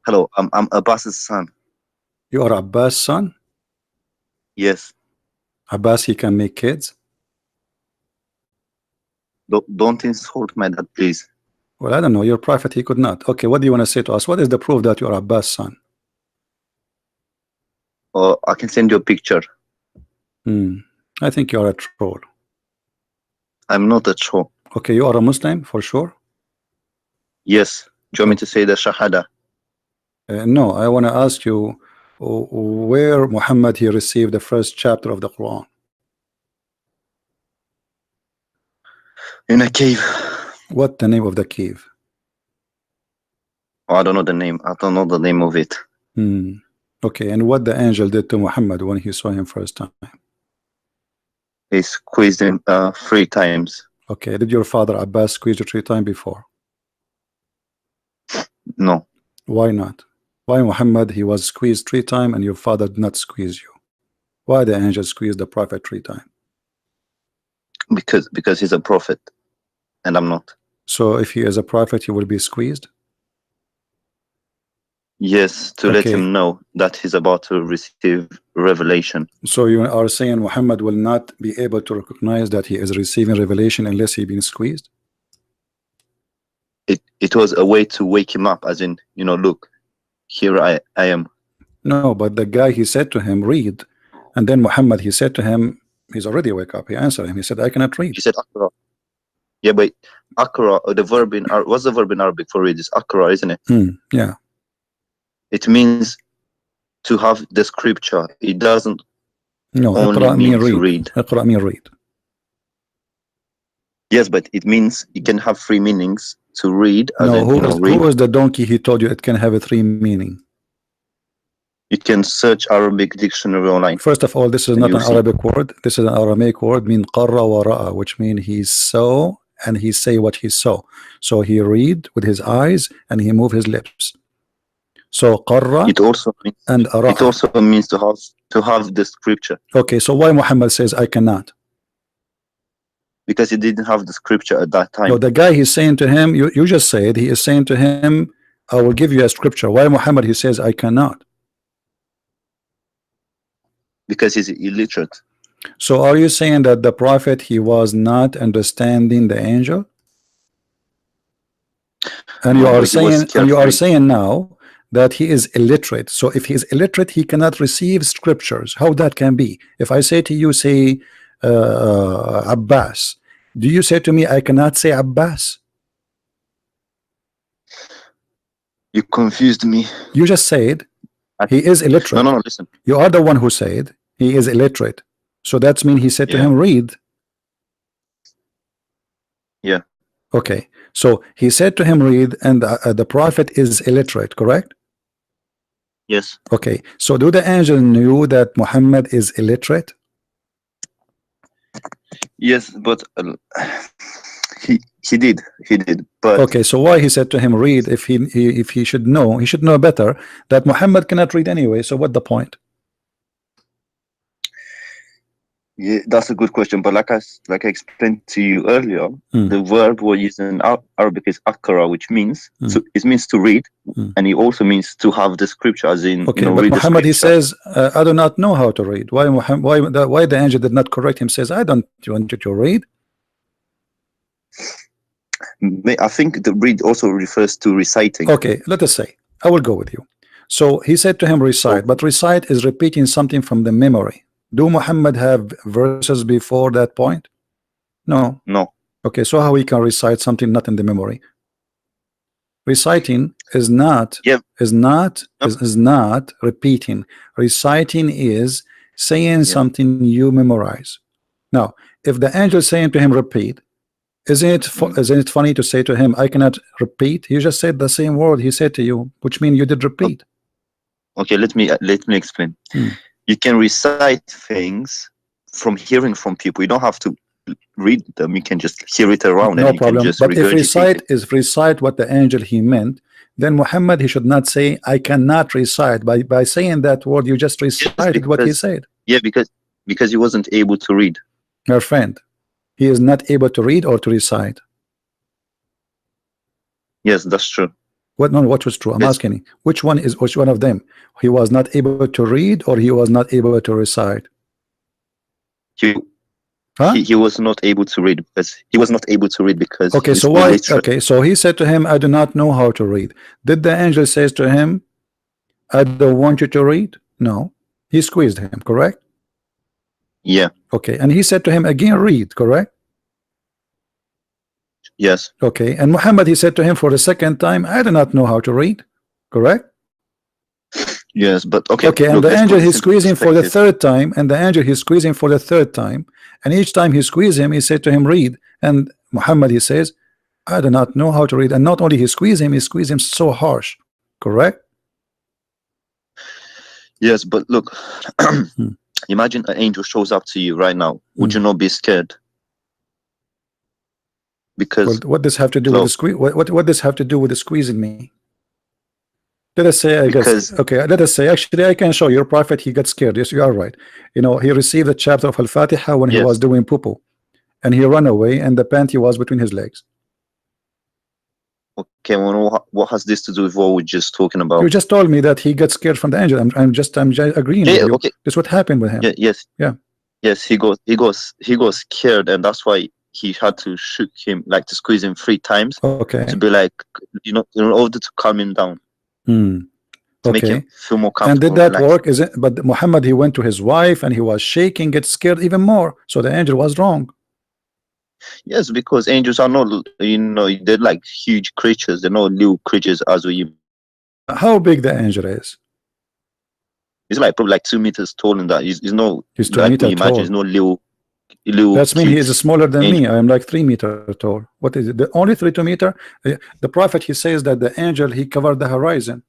[SPEAKER 3] Hello, I'm Abbas's son.
[SPEAKER 1] You are Abbas' son?
[SPEAKER 3] Yes.
[SPEAKER 1] Abbas, he can make kids?
[SPEAKER 3] Don't insult my dad, please.
[SPEAKER 1] Well, I don't know. Your prophet, he could not. Okay, what do you want to say to us? What is the proof that you are Abbas' son?
[SPEAKER 3] I can send you a picture.
[SPEAKER 1] I think you are a troll.
[SPEAKER 3] I'm not a troll.
[SPEAKER 1] Okay, you are a Muslim for sure?
[SPEAKER 3] Yes. Do you want me to say the Shahada?
[SPEAKER 1] No, I want to ask you where Muhammad he received the first chapter of the Quran.
[SPEAKER 3] In a cave.
[SPEAKER 1] What the name of the cave?
[SPEAKER 3] Oh, I don't know the name. I don't know the name of it.
[SPEAKER 1] Okay, and what the angel did to Muhammad when he saw him first time?
[SPEAKER 3] He squeezed him 3 times.
[SPEAKER 1] Okay, did your father Abbas squeeze you 3 times before?
[SPEAKER 3] No.
[SPEAKER 1] Why not? Why Muhammad he was squeezed 3 times and your father did not squeeze you? Why the angel squeezed the prophet 3 times?
[SPEAKER 3] Because he's a prophet and I'm not.
[SPEAKER 1] So if he is a prophet, he will be squeezed?
[SPEAKER 3] Yes, to let him know that he's about to receive revelation.
[SPEAKER 1] So you are saying Muhammad will not be able to recognize that he is receiving revelation unless he been squeezed?
[SPEAKER 3] It was a way to wake him up, as in, you know, look, here I am.
[SPEAKER 1] No, but the guy, he said to him, read. And then Muhammad, he said to him, he's already wake up. He answered him. He said, I cannot read.
[SPEAKER 3] He said Akra. Yeah, but Akra, the verb in what's the verb in Arabic for read? It's Akra, isn't it?
[SPEAKER 1] Yeah.
[SPEAKER 3] It means to have the scripture. It doesn't
[SPEAKER 1] only
[SPEAKER 3] mean to
[SPEAKER 1] read. Iqra mean read.
[SPEAKER 3] Yes, but it means it can have three meanings to read. As
[SPEAKER 1] No,
[SPEAKER 3] in, you know,
[SPEAKER 1] who
[SPEAKER 3] read.
[SPEAKER 1] was the donkey he told you it can have a three meaning?
[SPEAKER 3] You can search Arabic dictionary online.
[SPEAKER 1] First of all, this is
[SPEAKER 3] And
[SPEAKER 1] not
[SPEAKER 3] you'll
[SPEAKER 1] an
[SPEAKER 3] see.
[SPEAKER 1] Arabic word. This is an Aramaic word, mean qarra wa ra'a, which means he saw and he say what he saw. So he read with his eyes and he move his lips. So qarra
[SPEAKER 3] It also means,
[SPEAKER 1] and
[SPEAKER 3] it
[SPEAKER 1] ra'a.
[SPEAKER 3] also means to have the scripture,
[SPEAKER 1] Okay, so why Muhammad says I cannot?
[SPEAKER 3] because he didn't have the scripture at that time.
[SPEAKER 1] No, the guy he's saying to him, you just said he is saying to him, I will give you a scripture. Why Muhammad he says I cannot?
[SPEAKER 3] Because he's illiterate.
[SPEAKER 1] So are you saying that the prophet he was not understanding the angel? And
[SPEAKER 3] No,
[SPEAKER 1] you are
[SPEAKER 3] but he was
[SPEAKER 1] saying now that he is illiterate. So if he is illiterate, he cannot receive scriptures. How that can be? If I say to you, say Abbas, do you say to me I cannot say Abbas?
[SPEAKER 3] You confused me.
[SPEAKER 1] You just said he is illiterate.
[SPEAKER 3] No, listen.
[SPEAKER 1] You are the one who said he is illiterate. So that's mean he said to
[SPEAKER 3] Yeah.
[SPEAKER 1] him, read.
[SPEAKER 3] Yeah.
[SPEAKER 1] Okay. So he said to him, read, and the prophet is illiterate, correct?
[SPEAKER 3] Yes.
[SPEAKER 1] Okay. So do the angel knew that Muhammad is illiterate?
[SPEAKER 3] Yes, but he did. But
[SPEAKER 1] Okay. So why he said to him, read, if he should know better that Muhammad cannot read anyway. So what the point?
[SPEAKER 3] yeah, that's a good question. But like I explained to you earlier, the verb we use in Arabic is akra, which means it means to read, and it also means to have the scripture, as in
[SPEAKER 1] okay.
[SPEAKER 3] but
[SPEAKER 1] But Muhammad he says, I do not know how to read. Why the angel did not correct him? Says, I don't want you to read.
[SPEAKER 3] I think the read also refers to reciting.
[SPEAKER 1] Okay, let us say I will go with you. So he said to him, recite, but recite is repeating something from the memory. Do Muhammad have verses before that point? No. Okay, so how he can recite something not in the memory? Reciting is not repeating. Reciting is saying something you memorize. Now, if the angel is saying to him, repeat, isn't it funny to say to him, I cannot repeat? You just said the same word he said to you, which means you did repeat.
[SPEAKER 3] Okay, let me explain. You can recite things from hearing from people. You don't have to read them. You can just hear it around.
[SPEAKER 1] No
[SPEAKER 3] and
[SPEAKER 1] problem.
[SPEAKER 3] You can just
[SPEAKER 1] but if recite what the angel he meant, then Muhammad he should not say I cannot recite. By saying that word, you just recited what he said.
[SPEAKER 3] Yeah, because he wasn't able to read.
[SPEAKER 1] Your friend, he is not able to read or to recite.
[SPEAKER 3] Yes, that's true.
[SPEAKER 1] What was true? I'm asking you, which one of them? He was not able to read or he was not able to recite?
[SPEAKER 3] He was not able to read because
[SPEAKER 1] okay, so why okay, so he said to him, I do not know how to read. Did the angel says to him, I don't want you to read? No. He squeezed him, correct?
[SPEAKER 3] Yeah.
[SPEAKER 1] Okay, and he said to him again, read, correct?
[SPEAKER 3] Yes.
[SPEAKER 1] Okay, and Muhammad he said to him for the second time, I do not know how to read, correct?
[SPEAKER 3] Yes, but okay.
[SPEAKER 1] Okay, and the angel he's squeezing for the third time, and each time he squeezed him, he said to him, read. And Muhammad he says, I do not know how to read. And not only he squeezed him so harsh, correct?
[SPEAKER 3] Yes, but look, imagine an angel shows up to you right now. Would you not be scared? Because
[SPEAKER 1] what does have to do with the squeeze? What does have to do with the squeezing me? Let us say, let us say, actually, I can show your prophet, he got scared. Yes, you are right. You know, he received a chapter of Al-Fatiha when he was doing poo-poo, and he ran away, and the panty was between his legs.
[SPEAKER 3] Okay, well, what has this to do with what we're just talking about?
[SPEAKER 1] You just told me that he got scared from the angel. I'm just agreeing with you.
[SPEAKER 3] Okay.
[SPEAKER 1] That's what happened with him.
[SPEAKER 3] Yes, he got scared, and that's why he had to shoot him, like to squeeze him 3 times.
[SPEAKER 1] Okay.
[SPEAKER 3] To be like, in order to calm him down. To make him feel more comfortable.
[SPEAKER 1] And did that work? Is it? But Muhammad he went to his wife and he was shaking, get scared even more. So the angel was wrong.
[SPEAKER 3] Yes, because angels are not, they're like huge creatures. They're not little creatures as we.
[SPEAKER 1] How big the angel is?
[SPEAKER 3] He's like probably like 2 meters tall, and that he's no.
[SPEAKER 1] He's 2
[SPEAKER 3] like
[SPEAKER 1] meters tall.
[SPEAKER 3] He's no little. little
[SPEAKER 1] That's mean he
[SPEAKER 3] kids.
[SPEAKER 1] is smaller than
[SPEAKER 3] Angel.
[SPEAKER 1] me. I am like 3 meters tall. What is it? The only 3 meter? The prophet, he says that the angel, he covered the horizon.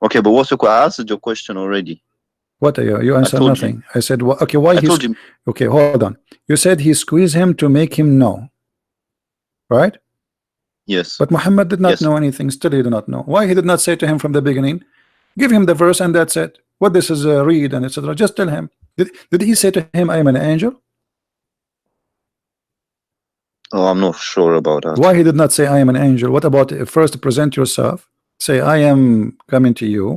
[SPEAKER 3] Okay, but what's your? I answered your question already.
[SPEAKER 1] What are you
[SPEAKER 3] I
[SPEAKER 1] answer
[SPEAKER 3] told
[SPEAKER 1] nothing.
[SPEAKER 3] you.
[SPEAKER 1] I said, well, okay, why
[SPEAKER 3] I
[SPEAKER 1] he's
[SPEAKER 3] told you.
[SPEAKER 1] okay, hold on. You said he squeezed him to make him know, right?
[SPEAKER 3] Yes.
[SPEAKER 1] But Muhammad did not
[SPEAKER 3] Yes.
[SPEAKER 1] know anything. Still, he did not know. Why he did not say to him from the beginning, give him the verse and that's it. What this is read and etc. Just tell him. Did he say to him, I am an angel?
[SPEAKER 3] Oh, I'm not sure about that.
[SPEAKER 1] Why he did not say I am an angel? What about first present yourself? Say I am coming to you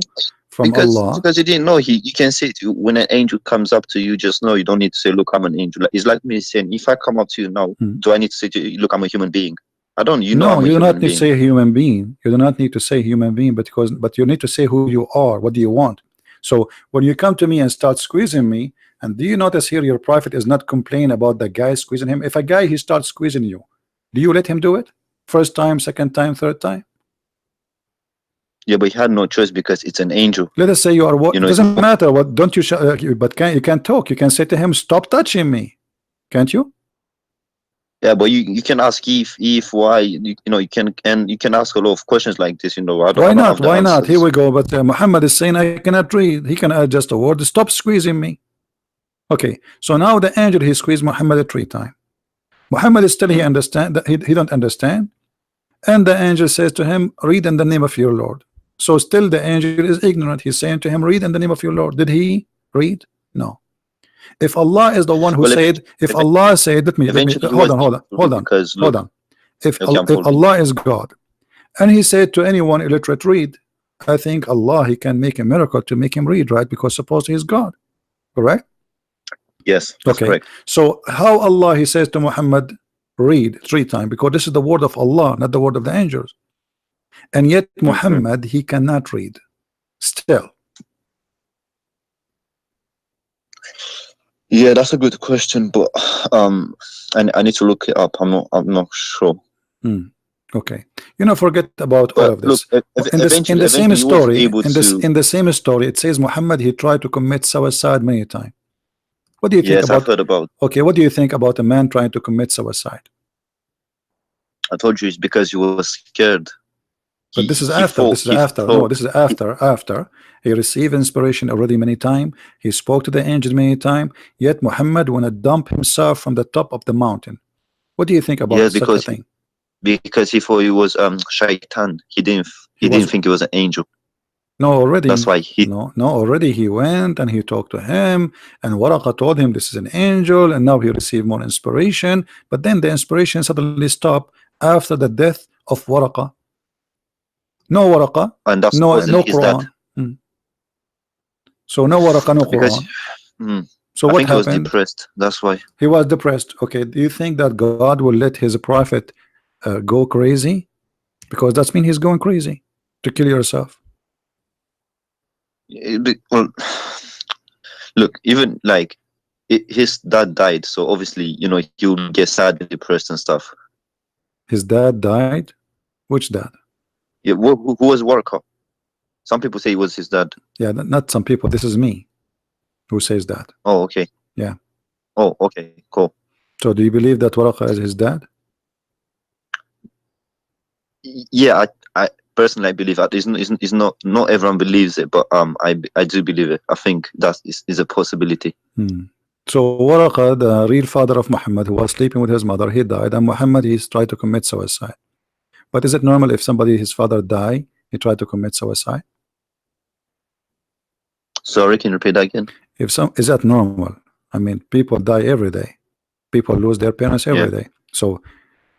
[SPEAKER 1] from Allah.
[SPEAKER 3] Because he didn't know. You can say to you, when an angel comes up to you, just know you don't need to say, look, I'm an angel. It's like me saying, if I come up to you now, do I need to say to you, look, I'm a human being? I don't. You know,
[SPEAKER 1] No,
[SPEAKER 3] I'm a
[SPEAKER 1] you do
[SPEAKER 3] human
[SPEAKER 1] not need to
[SPEAKER 3] being.
[SPEAKER 1] say human being. You do not need to say human being, but you need to say who you are. What do you want? So when you come to me and start squeezing me, and do you notice here your prophet is not complaining about the guy squeezing him? If a guy he starts squeezing you, do you let him do it? First time, second time, third time?
[SPEAKER 3] Yeah, but he had no choice because it's an angel.
[SPEAKER 1] Let us say you are what?
[SPEAKER 3] You know,
[SPEAKER 1] It doesn't matter what. Don't you? But you can talk. You can say to him, "Stop touching me," can't you?
[SPEAKER 3] Yeah, but you can ask if why you know you can ask a lot of questions like this. You know,
[SPEAKER 1] Why
[SPEAKER 3] I don't
[SPEAKER 1] not?
[SPEAKER 3] have the
[SPEAKER 1] Why not?
[SPEAKER 3] answers.
[SPEAKER 1] Here we go. But Muhammad is saying I cannot read. He can add just a word. Stop squeezing me. Okay. So now the angel he squeezed Muhammad 3 times. Muhammad is still he understand that he don't understand, and the angel says to him, "Read in the name of your Lord." So still the angel is ignorant. He's saying to him, "Read in the name of your Lord." Did he read? No. If Allah is the one who
[SPEAKER 3] Well,
[SPEAKER 1] said, if Allah said, let me
[SPEAKER 3] eventually he
[SPEAKER 1] hold
[SPEAKER 3] was
[SPEAKER 1] on, hold on,
[SPEAKER 3] able to
[SPEAKER 1] hold
[SPEAKER 3] read
[SPEAKER 1] on,
[SPEAKER 3] because
[SPEAKER 1] hold
[SPEAKER 3] look,
[SPEAKER 1] on. If
[SPEAKER 3] okay, I'm
[SPEAKER 1] if
[SPEAKER 3] following.
[SPEAKER 1] Allah is God, and He said to anyone illiterate, read, I think Allah He can make a miracle to make him read, right? Because suppose He is God, correct?
[SPEAKER 3] Yes, that's
[SPEAKER 1] Okay.
[SPEAKER 3] correct.
[SPEAKER 1] So how Allah He says to Muhammad, read 3 times, because this is the word of Allah, not the word of the angels, and yet Muhammad he cannot read still.
[SPEAKER 3] Yeah, that's a good question, but I need to look it up. I'm not sure.
[SPEAKER 1] Okay, forget about all
[SPEAKER 3] But
[SPEAKER 1] of this.
[SPEAKER 3] look,
[SPEAKER 1] In the same
[SPEAKER 3] he was
[SPEAKER 1] story,
[SPEAKER 3] able to.
[SPEAKER 1] in the same story, it says Muhammad he tried to commit suicide many times. What do you think
[SPEAKER 3] Yes, I've
[SPEAKER 1] about?
[SPEAKER 3] heard about.
[SPEAKER 1] Okay, what do you think about a man trying to commit suicide?
[SPEAKER 3] I told you it's because he was scared.
[SPEAKER 1] But this is
[SPEAKER 3] He
[SPEAKER 1] after.
[SPEAKER 3] thought
[SPEAKER 1] This is
[SPEAKER 3] he
[SPEAKER 1] after. No,
[SPEAKER 3] thought.
[SPEAKER 1] this is after he received inspiration already many times. He spoke to the angel many times. Yet Muhammad wanna dump himself from the top of the mountain. What do you think about
[SPEAKER 3] Yes,
[SPEAKER 1] such a thing?
[SPEAKER 3] because he thought he was shaitan. He didn't think he was an angel.
[SPEAKER 1] No, already.
[SPEAKER 3] That's why he.
[SPEAKER 1] No, already he went and he talked to him, and Waraqa told him this is an angel, and now he received more inspiration. But then the inspiration suddenly stopped after the death of Waraqa. No Waraqa,
[SPEAKER 3] And that's
[SPEAKER 1] no
[SPEAKER 3] supposedly his dad.
[SPEAKER 1] Quran. So no Waraqa, no
[SPEAKER 3] Because
[SPEAKER 1] Quran. So
[SPEAKER 3] I
[SPEAKER 1] what
[SPEAKER 3] think he was
[SPEAKER 1] happened?
[SPEAKER 3] depressed. That's why.
[SPEAKER 1] He was depressed. Okay, do you think that God will let his prophet go crazy? Because that's mean he's going crazy to kill yourself.
[SPEAKER 3] Well, look, even like his dad died, so obviously he'll get sad and depressed and stuff.
[SPEAKER 1] His dad died. Which dad?
[SPEAKER 3] Yeah, who was Warcop? Some people say it was his dad.
[SPEAKER 1] Yeah, not some people. This is me who says that.
[SPEAKER 3] Oh, okay.
[SPEAKER 1] Yeah.
[SPEAKER 3] Oh, okay, cool.
[SPEAKER 1] So do you believe that Waraqa is his dad?
[SPEAKER 3] Yeah, I personally I believe that. It's not everyone believes it, but I do believe it. I think that is a possibility.
[SPEAKER 1] So Waraqa, the real father of Muhammad, who was sleeping with his mother, he died, and Muhammad he's tried to commit suicide. But is it normal if somebody his father die, he tried to commit suicide?
[SPEAKER 3] Sorry, can you repeat that again?
[SPEAKER 1] Is that normal? I mean, people die every day. People lose their parents every day. So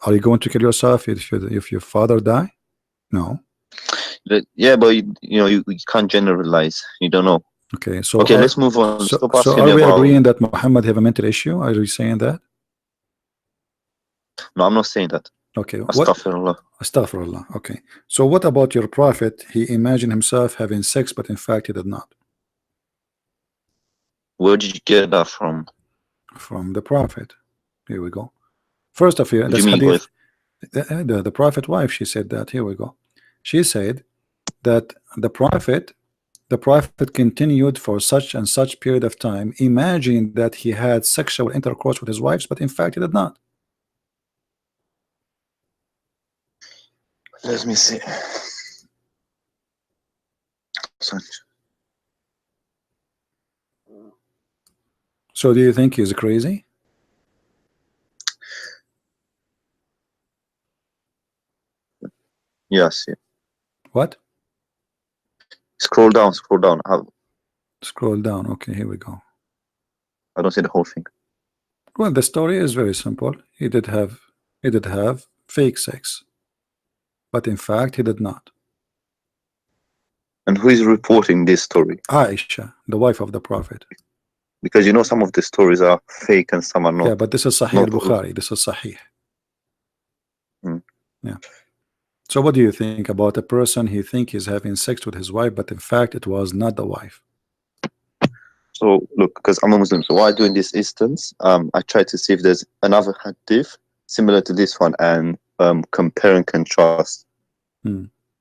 [SPEAKER 1] are you going to kill yourself if your father die? No.
[SPEAKER 3] Yeah, but you can't generalize. You don't know.
[SPEAKER 1] Okay, so
[SPEAKER 3] let's move on.
[SPEAKER 1] So are we agreeing that Muhammad have a mental issue? Are you saying that?
[SPEAKER 3] No, I'm not saying that.
[SPEAKER 1] Okay.
[SPEAKER 3] Astaghfirullah.
[SPEAKER 1] Astaghfirullah. Okay. So what about your prophet? He imagined himself having sex, but in fact he did not.
[SPEAKER 3] Where did you get that from?
[SPEAKER 1] From the prophet. Here we go. First of all, this
[SPEAKER 3] mean
[SPEAKER 1] hadith, the prophet wife, she said that. Here we go. She said that the prophet The Prophet continued for such and such period of time, imagining that he had sexual intercourse with his wives, but in fact he did not.
[SPEAKER 3] Let me see. Sorry.
[SPEAKER 1] So do you think he's crazy?
[SPEAKER 3] Yes. Yeah.
[SPEAKER 1] What?
[SPEAKER 3] Scroll down. Scroll down.
[SPEAKER 1] Scroll down. Okay, here we go.
[SPEAKER 3] I don't see the whole thing.
[SPEAKER 1] Well, the story is very simple. He did have fake sex, but in fact he did not.
[SPEAKER 3] And who is reporting this story?
[SPEAKER 1] Aisha, the wife of the Prophet.
[SPEAKER 3] Because you know some of the stories are fake and some are not.
[SPEAKER 1] Yeah, but this is Sahih
[SPEAKER 3] not
[SPEAKER 1] al-Bukhari. This is Sahih.
[SPEAKER 3] Yeah.
[SPEAKER 1] So what do you think about a person he think he's having sex with his wife, but in fact it was not the wife?
[SPEAKER 3] So look, because I'm a Muslim, so what I do in this instance, I try to see if there's another hadith similar to this one and compare and contrast.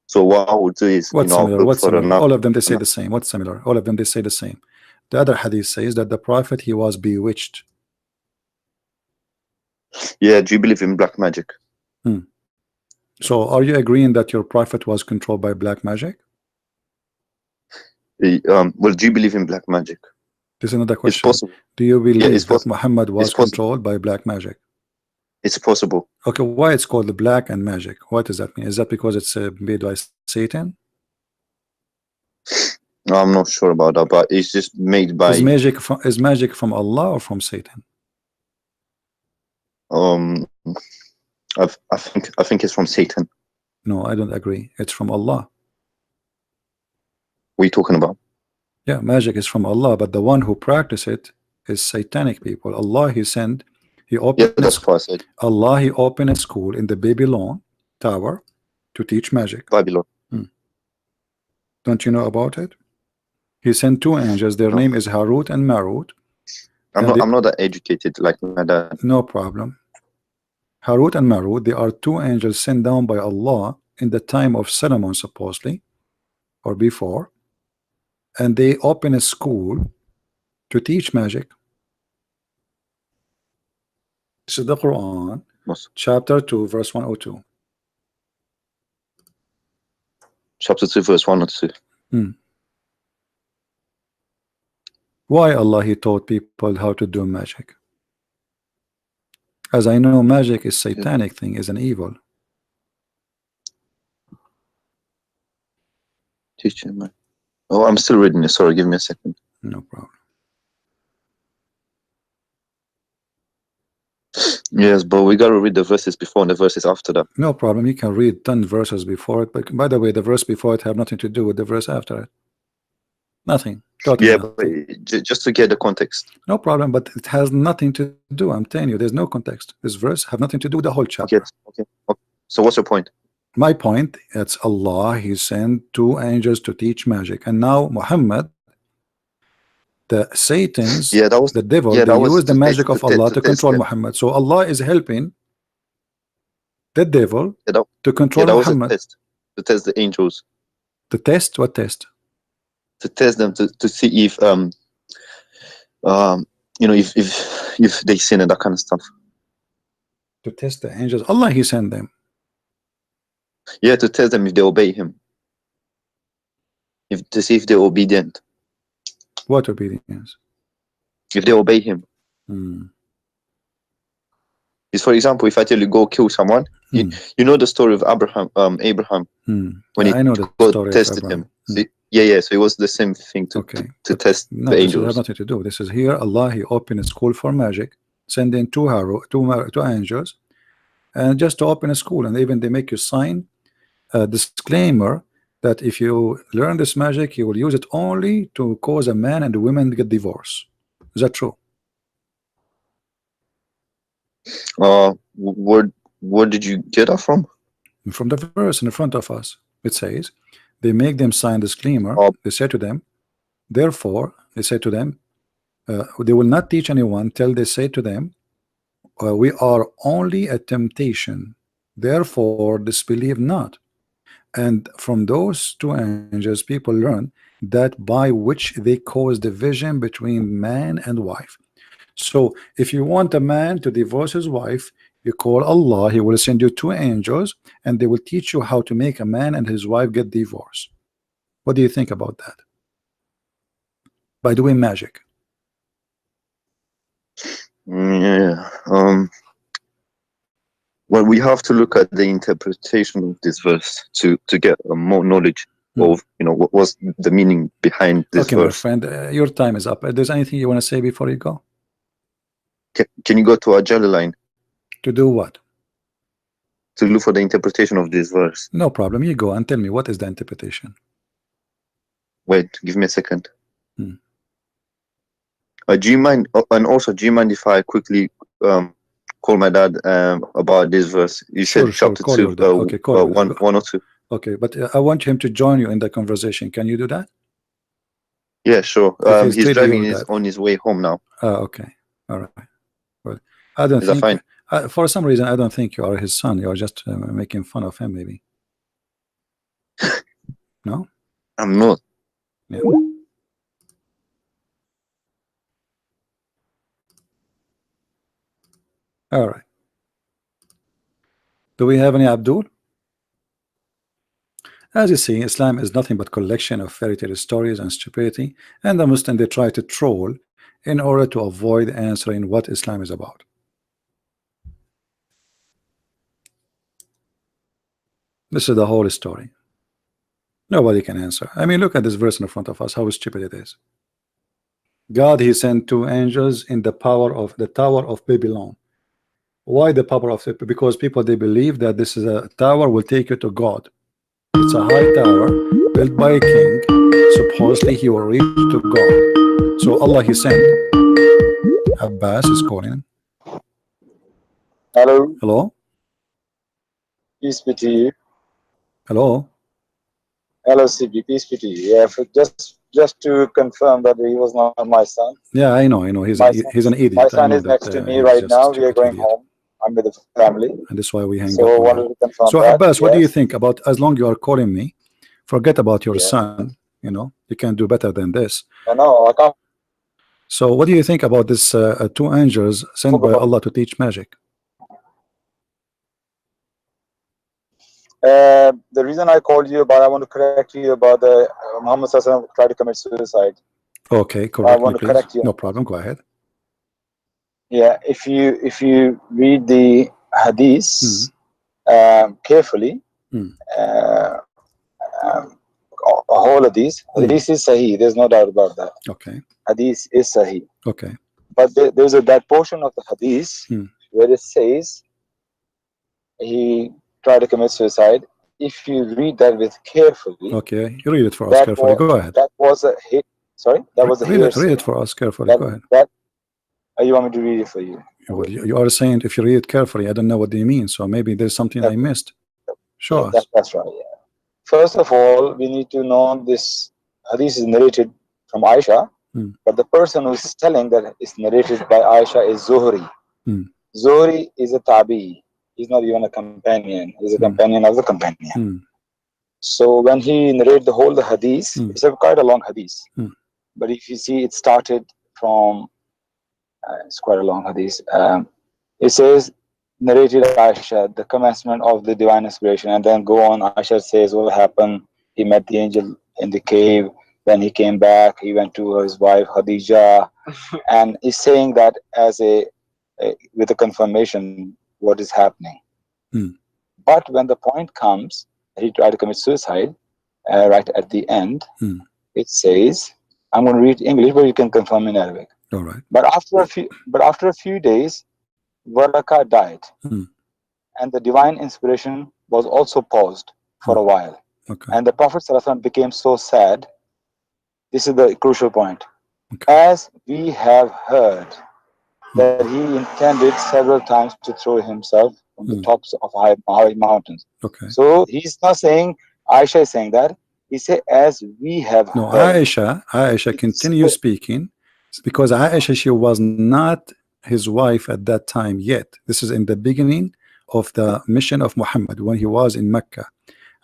[SPEAKER 3] So what I would do is,
[SPEAKER 1] What's
[SPEAKER 3] I'll
[SPEAKER 1] similar?
[SPEAKER 3] look
[SPEAKER 1] What's
[SPEAKER 3] for
[SPEAKER 1] similar?
[SPEAKER 3] another.
[SPEAKER 1] All of them they say the same. What's similar? All of them they say the same. The other hadith says that the Prophet he was bewitched.
[SPEAKER 3] Yeah, do you believe in black magic?
[SPEAKER 1] So are you agreeing that your Prophet was controlled by black magic?
[SPEAKER 3] Well, do you believe in black magic?
[SPEAKER 1] This is another
[SPEAKER 3] It's
[SPEAKER 1] question.
[SPEAKER 3] possible.
[SPEAKER 1] Do you believe
[SPEAKER 3] it's
[SPEAKER 1] that
[SPEAKER 3] possible.
[SPEAKER 1] Muhammad was
[SPEAKER 3] It's possible.
[SPEAKER 1] controlled by black magic?
[SPEAKER 3] It's possible.
[SPEAKER 1] Okay, why it's called the black and magic? What does that mean? Is that because it's made by Satan?
[SPEAKER 3] No, I'm not sure about that, but it's just made by.
[SPEAKER 1] Is magic from Allah or from Satan?
[SPEAKER 3] I think it's from Satan.
[SPEAKER 1] No, I don't agree. It's from Allah.
[SPEAKER 3] What are you talking about?
[SPEAKER 1] Yeah, magic is from Allah, but the one who practice it is satanic people. Allah he opened
[SPEAKER 3] that's what I said.
[SPEAKER 1] Allah he opened a school in the Babylon tower to teach magic.
[SPEAKER 3] Babylon.
[SPEAKER 1] Don't you know about it? He sent two angels. Their name is Harut and Marut.
[SPEAKER 3] I'm not that educated like my dad.
[SPEAKER 1] No problem. Harut and Marut, they are two angels sent down by Allah in the time of Solomon, supposedly, or before, and they open a school to teach magic. This is the Quran, chapter 2, verse 102.
[SPEAKER 3] Chapter 2, verse 102.
[SPEAKER 1] Why Allah he taught people how to do magic? As I know, magic is satanic thing, is an evil.
[SPEAKER 3] Teaching, man. Oh, I'm still reading it. Sorry, give me a second.
[SPEAKER 1] No problem.
[SPEAKER 3] Yes, but we gotta read the verses before and the verses after that.
[SPEAKER 1] No problem. You can read 10 verses before it, but by the way, the verse before it have nothing to do with the verse after it. Nothing. Totally
[SPEAKER 3] Yeah,
[SPEAKER 1] nothing.
[SPEAKER 3] but just to get the context.
[SPEAKER 1] No problem, but it has nothing to do. I'm telling you, there's no context. This verse have nothing to do with the whole chapter.
[SPEAKER 3] Okay. So what's your point?
[SPEAKER 1] My point, it's Allah, he sent two angels to teach magic, and now Muhammad, the Satans, the devil, they use the magic of Allah to control Muhammad. So Allah is helping the devil to control Muhammad.
[SPEAKER 3] To test the angels.
[SPEAKER 1] To test? What test?
[SPEAKER 3] To test them to see if if they sin and that kind of stuff.
[SPEAKER 1] To test the angels. Allah he sent them.
[SPEAKER 3] Yeah, to test them if they obey him. To see if they're obedient.
[SPEAKER 1] What obedience?
[SPEAKER 3] If they obey him. Is, for example, if I tell you go kill someone, you know the story of Abraham when he tested him. So it was the same thing to test the angels.
[SPEAKER 1] This has nothing to do. This is here Allah he opened a school for magic, sending two angels, and just to open a school, and even they make you sign a disclaimer that if you learn this magic, you will use it only to cause a man and a woman to get divorced. Is that true?
[SPEAKER 3] Where did you get that from?
[SPEAKER 1] From the verse in front of us. It says they make them sign disclaimer. They say to them, therefore, they say to them, they will not teach anyone till they say to them, we are only a temptation, therefore disbelieve not. And from those two angels, people learn that by which they cause division between man and wife. So if you want a man to divorce his wife, you call Allah, he will send you two angels, and they will teach you how to make a man and his wife get divorced. What do you think about that? By doing magic.
[SPEAKER 3] Yeah. Well, we have to look at the interpretation of this verse to get more knowledge of, you know, what was the meaning behind this
[SPEAKER 1] Okay,
[SPEAKER 3] verse.
[SPEAKER 1] my friend, your time is up. There's anything you want to say before you go?
[SPEAKER 3] Can you go to our Jalla line
[SPEAKER 1] To do what?
[SPEAKER 3] to look for the interpretation of this verse?
[SPEAKER 1] No problem. You go and tell me what is the interpretation.
[SPEAKER 3] Wait, give me a second.
[SPEAKER 1] Hmm.
[SPEAKER 3] Do you mind? And also, do you mind if I quickly call my dad about this verse? You
[SPEAKER 1] Sure,
[SPEAKER 3] said
[SPEAKER 1] sure.
[SPEAKER 3] chapter
[SPEAKER 1] Call
[SPEAKER 3] 2,
[SPEAKER 1] your dad. Okay, call your dad.
[SPEAKER 3] 1 or 2.
[SPEAKER 1] Okay, but I want him to join you in the conversation. Can you do that?
[SPEAKER 3] Yeah, sure.
[SPEAKER 1] If he's
[SPEAKER 3] He's
[SPEAKER 1] still
[SPEAKER 3] driving
[SPEAKER 1] your dad.
[SPEAKER 3] on his way home now.
[SPEAKER 1] Okay, all right. Well, I don't
[SPEAKER 3] Is that
[SPEAKER 1] think.
[SPEAKER 3] fine?
[SPEAKER 1] For some reason, I don't think you are his son. You are just making fun of him, maybe. No.
[SPEAKER 3] I'm not.
[SPEAKER 1] Yeah. All right. Do we have any Abdul? As you see, Islam is nothing but collection of fairy tale stories and stupidity, and the Muslim they try to troll in order to avoid answering what Islam is about. This is the whole story. Nobody can answer. I mean, look at this verse in front of us, how stupid it is. God, he sent two angels in the power of the Tower of Babylon. Why the power of it? Because people they believe that this is a tower will take you to God. It's a high tower built by a king. Supposedly he will reach to God. So Allah he sent. Abbas is calling.
[SPEAKER 4] Hello,
[SPEAKER 1] Hello?
[SPEAKER 4] peace be to you.
[SPEAKER 1] Hello?
[SPEAKER 4] Hello, CB, peace be to you. Yeah, just to confirm that he was not my son.
[SPEAKER 1] Yeah, I know. He's
[SPEAKER 4] My
[SPEAKER 1] an
[SPEAKER 4] my
[SPEAKER 1] idiot. I
[SPEAKER 4] son
[SPEAKER 1] know
[SPEAKER 4] is
[SPEAKER 1] that
[SPEAKER 4] next to me
[SPEAKER 1] he's
[SPEAKER 4] right
[SPEAKER 1] just a
[SPEAKER 4] now. We are
[SPEAKER 1] stupid
[SPEAKER 4] going
[SPEAKER 1] idiot.
[SPEAKER 4] home. I'm with the family.
[SPEAKER 1] And that's why we hang
[SPEAKER 4] So
[SPEAKER 1] up on
[SPEAKER 4] wanted
[SPEAKER 1] him.
[SPEAKER 4] to confirm
[SPEAKER 1] So
[SPEAKER 4] that.
[SPEAKER 1] Abbas, what do you
[SPEAKER 4] Yes.
[SPEAKER 1] think about as long you are calling me, forget about your
[SPEAKER 4] Yeah.
[SPEAKER 1] son, you know, you can do better than this.
[SPEAKER 4] No, I can't
[SPEAKER 1] So what do you think about this two angels sent by
[SPEAKER 4] forget.
[SPEAKER 1] Allah to teach magic?
[SPEAKER 4] The reason I called you about, I want to correct you about the Muhammad Sallallahu tried to commit suicide.
[SPEAKER 1] Okay,
[SPEAKER 4] I
[SPEAKER 1] correct me,
[SPEAKER 4] want to
[SPEAKER 1] please.
[SPEAKER 4] correct you.
[SPEAKER 1] No problem. Go ahead.
[SPEAKER 4] Yeah, if you read the hadith carefully, all of these hadith is sahih. There's no doubt about that.
[SPEAKER 1] Okay.
[SPEAKER 4] Hadith is sahih.
[SPEAKER 1] Okay.
[SPEAKER 4] But there's that portion of the hadith where it says he tried to commit suicide. If you read that with carefully,
[SPEAKER 1] Okay, you read it for us carefully. Go ahead.
[SPEAKER 4] That was a hit. Sorry, that was a hearsay.
[SPEAKER 1] Read it for us carefully. Go ahead.
[SPEAKER 4] You want me to read it for you?
[SPEAKER 1] Well, you are saying if you read it carefully, I don't know what you mean. So maybe there's something I missed. Show us.
[SPEAKER 4] That's right. Yeah. First of all, we need to know this hadith is narrated from Aisha, but the person who is telling that is narrated by Aisha is Zuhri. Zuhri is a tabi. He's not even a companion. He's a companion of the companion. So when he narrated the hadith, it's quite a long hadith. But if you see, it started from, it's quite a long hadith. It says, narrated Aisha, the commencement of the divine inspiration, and then go on. Aisha says what happened. He met the angel in the cave. Then he came back. He went to his wife Khadija, and he's saying that as with a confirmation what is happening. But when the point comes, he tried to commit suicide. Right at the end, it says, "I'm going to read English, but you can confirm in Arabic."
[SPEAKER 1] All right.
[SPEAKER 4] But after a few days, Waraka died, and the divine inspiration was also paused for a while.
[SPEAKER 1] Okay.
[SPEAKER 4] And the Prophet ﷺ became so sad. This is the crucial point. As we have heard that he intended several times to throw himself from the tops of high mountains.
[SPEAKER 1] Okay.
[SPEAKER 4] So he's not saying Aisha is saying that. He said, as we have heard.
[SPEAKER 1] Aisha continue speaking because Aisha, she was not his wife at that time yet. This is in the beginning of the mission of Muhammad when he was in Mecca.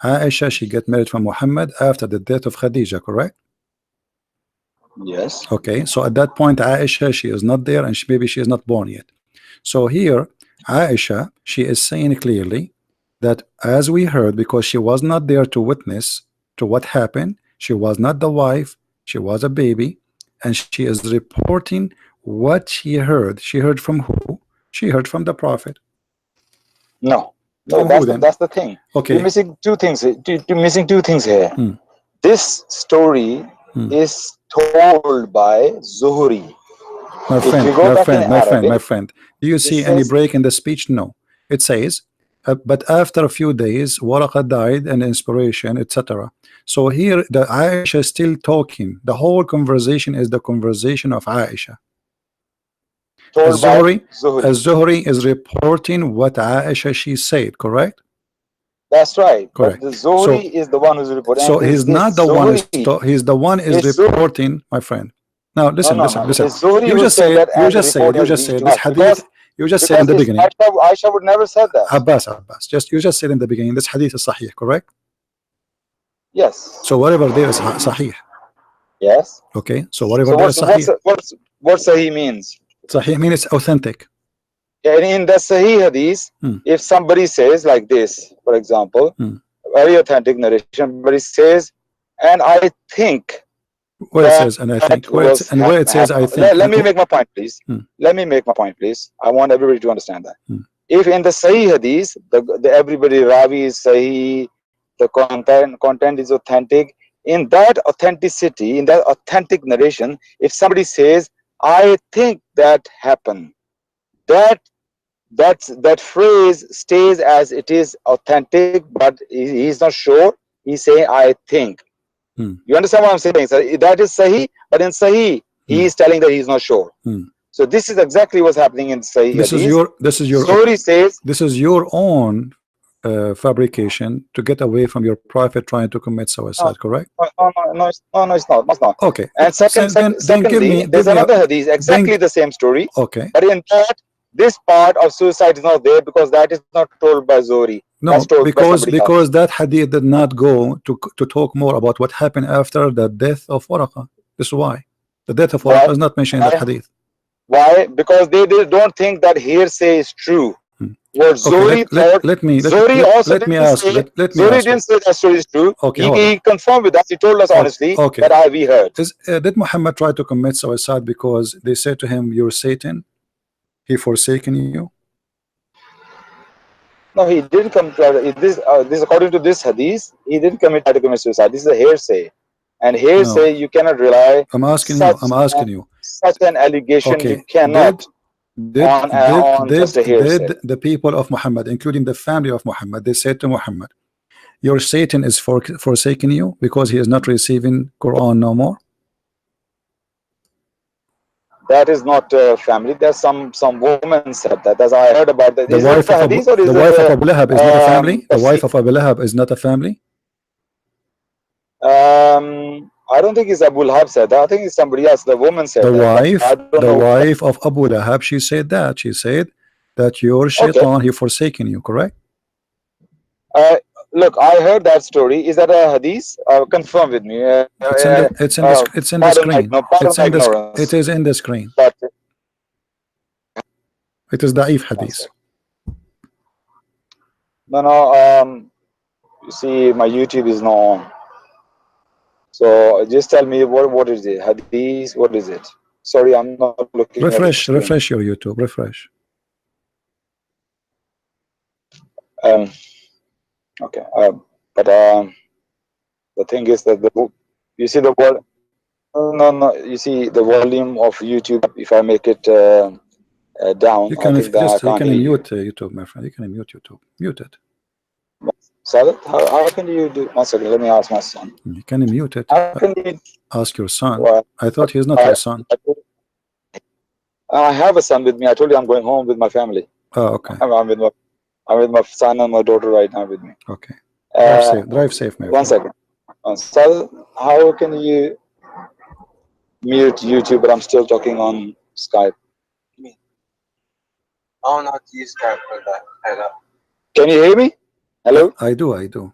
[SPEAKER 1] Aisha, she get married from Muhammad after the death of Khadija, correct?
[SPEAKER 4] Yes.
[SPEAKER 1] Okay, so at that point Aisha, she is not there, and maybe she is not born yet. So here Aisha, she is saying clearly that, as we heard, because she was not there to witness to what happened, she was not the wife, she was a baby, and she is reporting what she heard. She heard from who? She heard from the Prophet.
[SPEAKER 4] No,
[SPEAKER 1] From who then?
[SPEAKER 4] that's the thing.
[SPEAKER 1] Okay.
[SPEAKER 4] You're missing two things. You're missing two things here. This story is told by Zuhri.
[SPEAKER 1] My
[SPEAKER 4] If
[SPEAKER 1] friend,
[SPEAKER 4] you go
[SPEAKER 1] my
[SPEAKER 4] back
[SPEAKER 1] friend,
[SPEAKER 4] in
[SPEAKER 1] my friend,
[SPEAKER 4] Arabic,
[SPEAKER 1] my friend. Do you see
[SPEAKER 4] it
[SPEAKER 1] any
[SPEAKER 4] says,
[SPEAKER 1] break in the speech? No. It says, but after a few days, Waraqa died and inspiration, etc. So here, the Aisha is still talking. The whole conversation is the conversation of Aisha.
[SPEAKER 4] told by Zuhri.
[SPEAKER 1] Az-Zuhri is reporting what Aisha she said, correct?
[SPEAKER 4] That's right.
[SPEAKER 1] Correct.
[SPEAKER 4] But the Zuhri is the one who's reporting.
[SPEAKER 1] So he's not the one. He's the one is reporting, my friend. Now listen, listen.
[SPEAKER 4] It's Zuhri who said that, and the report has reached
[SPEAKER 1] this
[SPEAKER 4] us.
[SPEAKER 1] hadith. You just said in the beginning.
[SPEAKER 4] Aisha would never said that.
[SPEAKER 1] Abbas, you just said in the beginning, this hadith is sahih, correct?
[SPEAKER 4] Yes.
[SPEAKER 1] So whatever there is sahih.
[SPEAKER 4] Yes.
[SPEAKER 1] Okay. So whatever there is sahih.
[SPEAKER 4] What sahih means?
[SPEAKER 1] Sahih means it's authentic.
[SPEAKER 4] Yeah, in the Sahih hadith, if somebody says like this, for example, very authentic narration, but it says, and I think.
[SPEAKER 1] Where it says, and I think. Where it says, I think.
[SPEAKER 4] Let me make my point, please. Let me make my point, please. I want everybody to understand that. If in the Sahih hadith, everybody Ravi is Sahih, the content is authentic, in that authenticity, in that authentic narration, if somebody says, I think that happened, that phrase stays as it is authentic, but he's not sure. He's saying, I think. You understand what I'm saying? So that is Sahih, but in Sahih, he is telling that he's not sure. So this is exactly what's happening in Sahih.
[SPEAKER 1] This is your own fabrication to get away from your prophet trying to commit suicide, correct?
[SPEAKER 4] No, it's not.
[SPEAKER 1] Okay.
[SPEAKER 4] And secondly, there's another hadith, exactly the same story.
[SPEAKER 1] Okay.
[SPEAKER 4] But in fact, this part of suicide is not there because that is not told by Zuhri.
[SPEAKER 1] No, because that hadith did not go to talk more about what happened after the death of Waraqa. This is why. The death of Waraqa is not mentioned in that hadith.
[SPEAKER 4] Why? Because they don't think that hearsay is true. What Zuhri thought, Zuhri didn't say that story is true.
[SPEAKER 1] Okay,
[SPEAKER 4] he confirmed with us. He told us honestly that we heard.
[SPEAKER 1] Did Muhammad try to commit suicide because they said to him, "You're Satan, he forsaken you"?
[SPEAKER 4] No, he didn't come. This according to this hadith, he didn't try to commit suicide. This is a hearsay, and hearsay you cannot rely.
[SPEAKER 1] I'm asking you.
[SPEAKER 4] Such an allegation you cannot.
[SPEAKER 1] Did the people of Muhammad, including the family of Muhammad, they said to Muhammad, "Your Satan is forsaking you because he is not receiving Quran no more"?
[SPEAKER 4] That is not family. There's some woman said that. As I heard about that.
[SPEAKER 1] The wife of Abu Lahab is not a family. The wife of Abu Lahab is not a family.
[SPEAKER 4] I don't think it's Abu Lahab said that. I think it's somebody else. The woman said
[SPEAKER 1] the wife of Abu Lahab. She said that. She said that your shaitan he forsaken you. Correct.
[SPEAKER 4] Look, I heard that story. Is that a hadith? Confirm with me.
[SPEAKER 1] It's in the screen. It is in the screen. It is da'if hadith.
[SPEAKER 4] No. You see, my YouTube is not on. So just tell me what is it? Hadith? What is it? Sorry, I'm not looking.
[SPEAKER 1] Refresh your YouTube. Refresh.
[SPEAKER 4] Okay. But the thing is that you see the word. No. You see the volume of YouTube. If I make it down,
[SPEAKER 1] you can mute YouTube, my friend. You can mute YouTube. Mute it.
[SPEAKER 4] Sadat, how can you do? One second, let me ask my son.
[SPEAKER 1] You can mute it.
[SPEAKER 4] How can you
[SPEAKER 1] ask your son? I thought he's not your son.
[SPEAKER 4] I have a son with me. I told you I'm going home with my family.
[SPEAKER 1] Oh, okay.
[SPEAKER 4] I'm with my son and my daughter right now with me.
[SPEAKER 1] Okay. Drive safe, man.
[SPEAKER 4] One second. Sadat, how can you mute YouTube, but I'm still talking on Skype?
[SPEAKER 5] I don't know how to use Skype for that.
[SPEAKER 4] Can you hear me? Hello?
[SPEAKER 1] I do.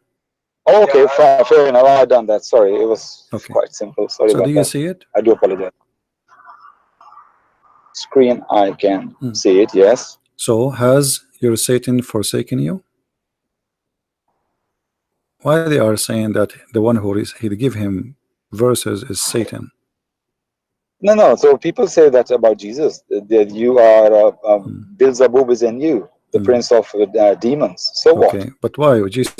[SPEAKER 4] Oh, okay, fair enough. I done that. Sorry, it was quite simple. Sorry
[SPEAKER 1] So
[SPEAKER 4] about
[SPEAKER 1] do you
[SPEAKER 4] that.
[SPEAKER 1] see it?
[SPEAKER 4] I do apologize. Screen, I can see it. Yes.
[SPEAKER 1] So has your Satan forsaken you? Why they are saying that the one who is he give him verses is Satan?
[SPEAKER 4] No. So people say that about Jesus, that you are Beelzebub is in you, the prince of demons. So what?
[SPEAKER 1] Okay, but why? Jesus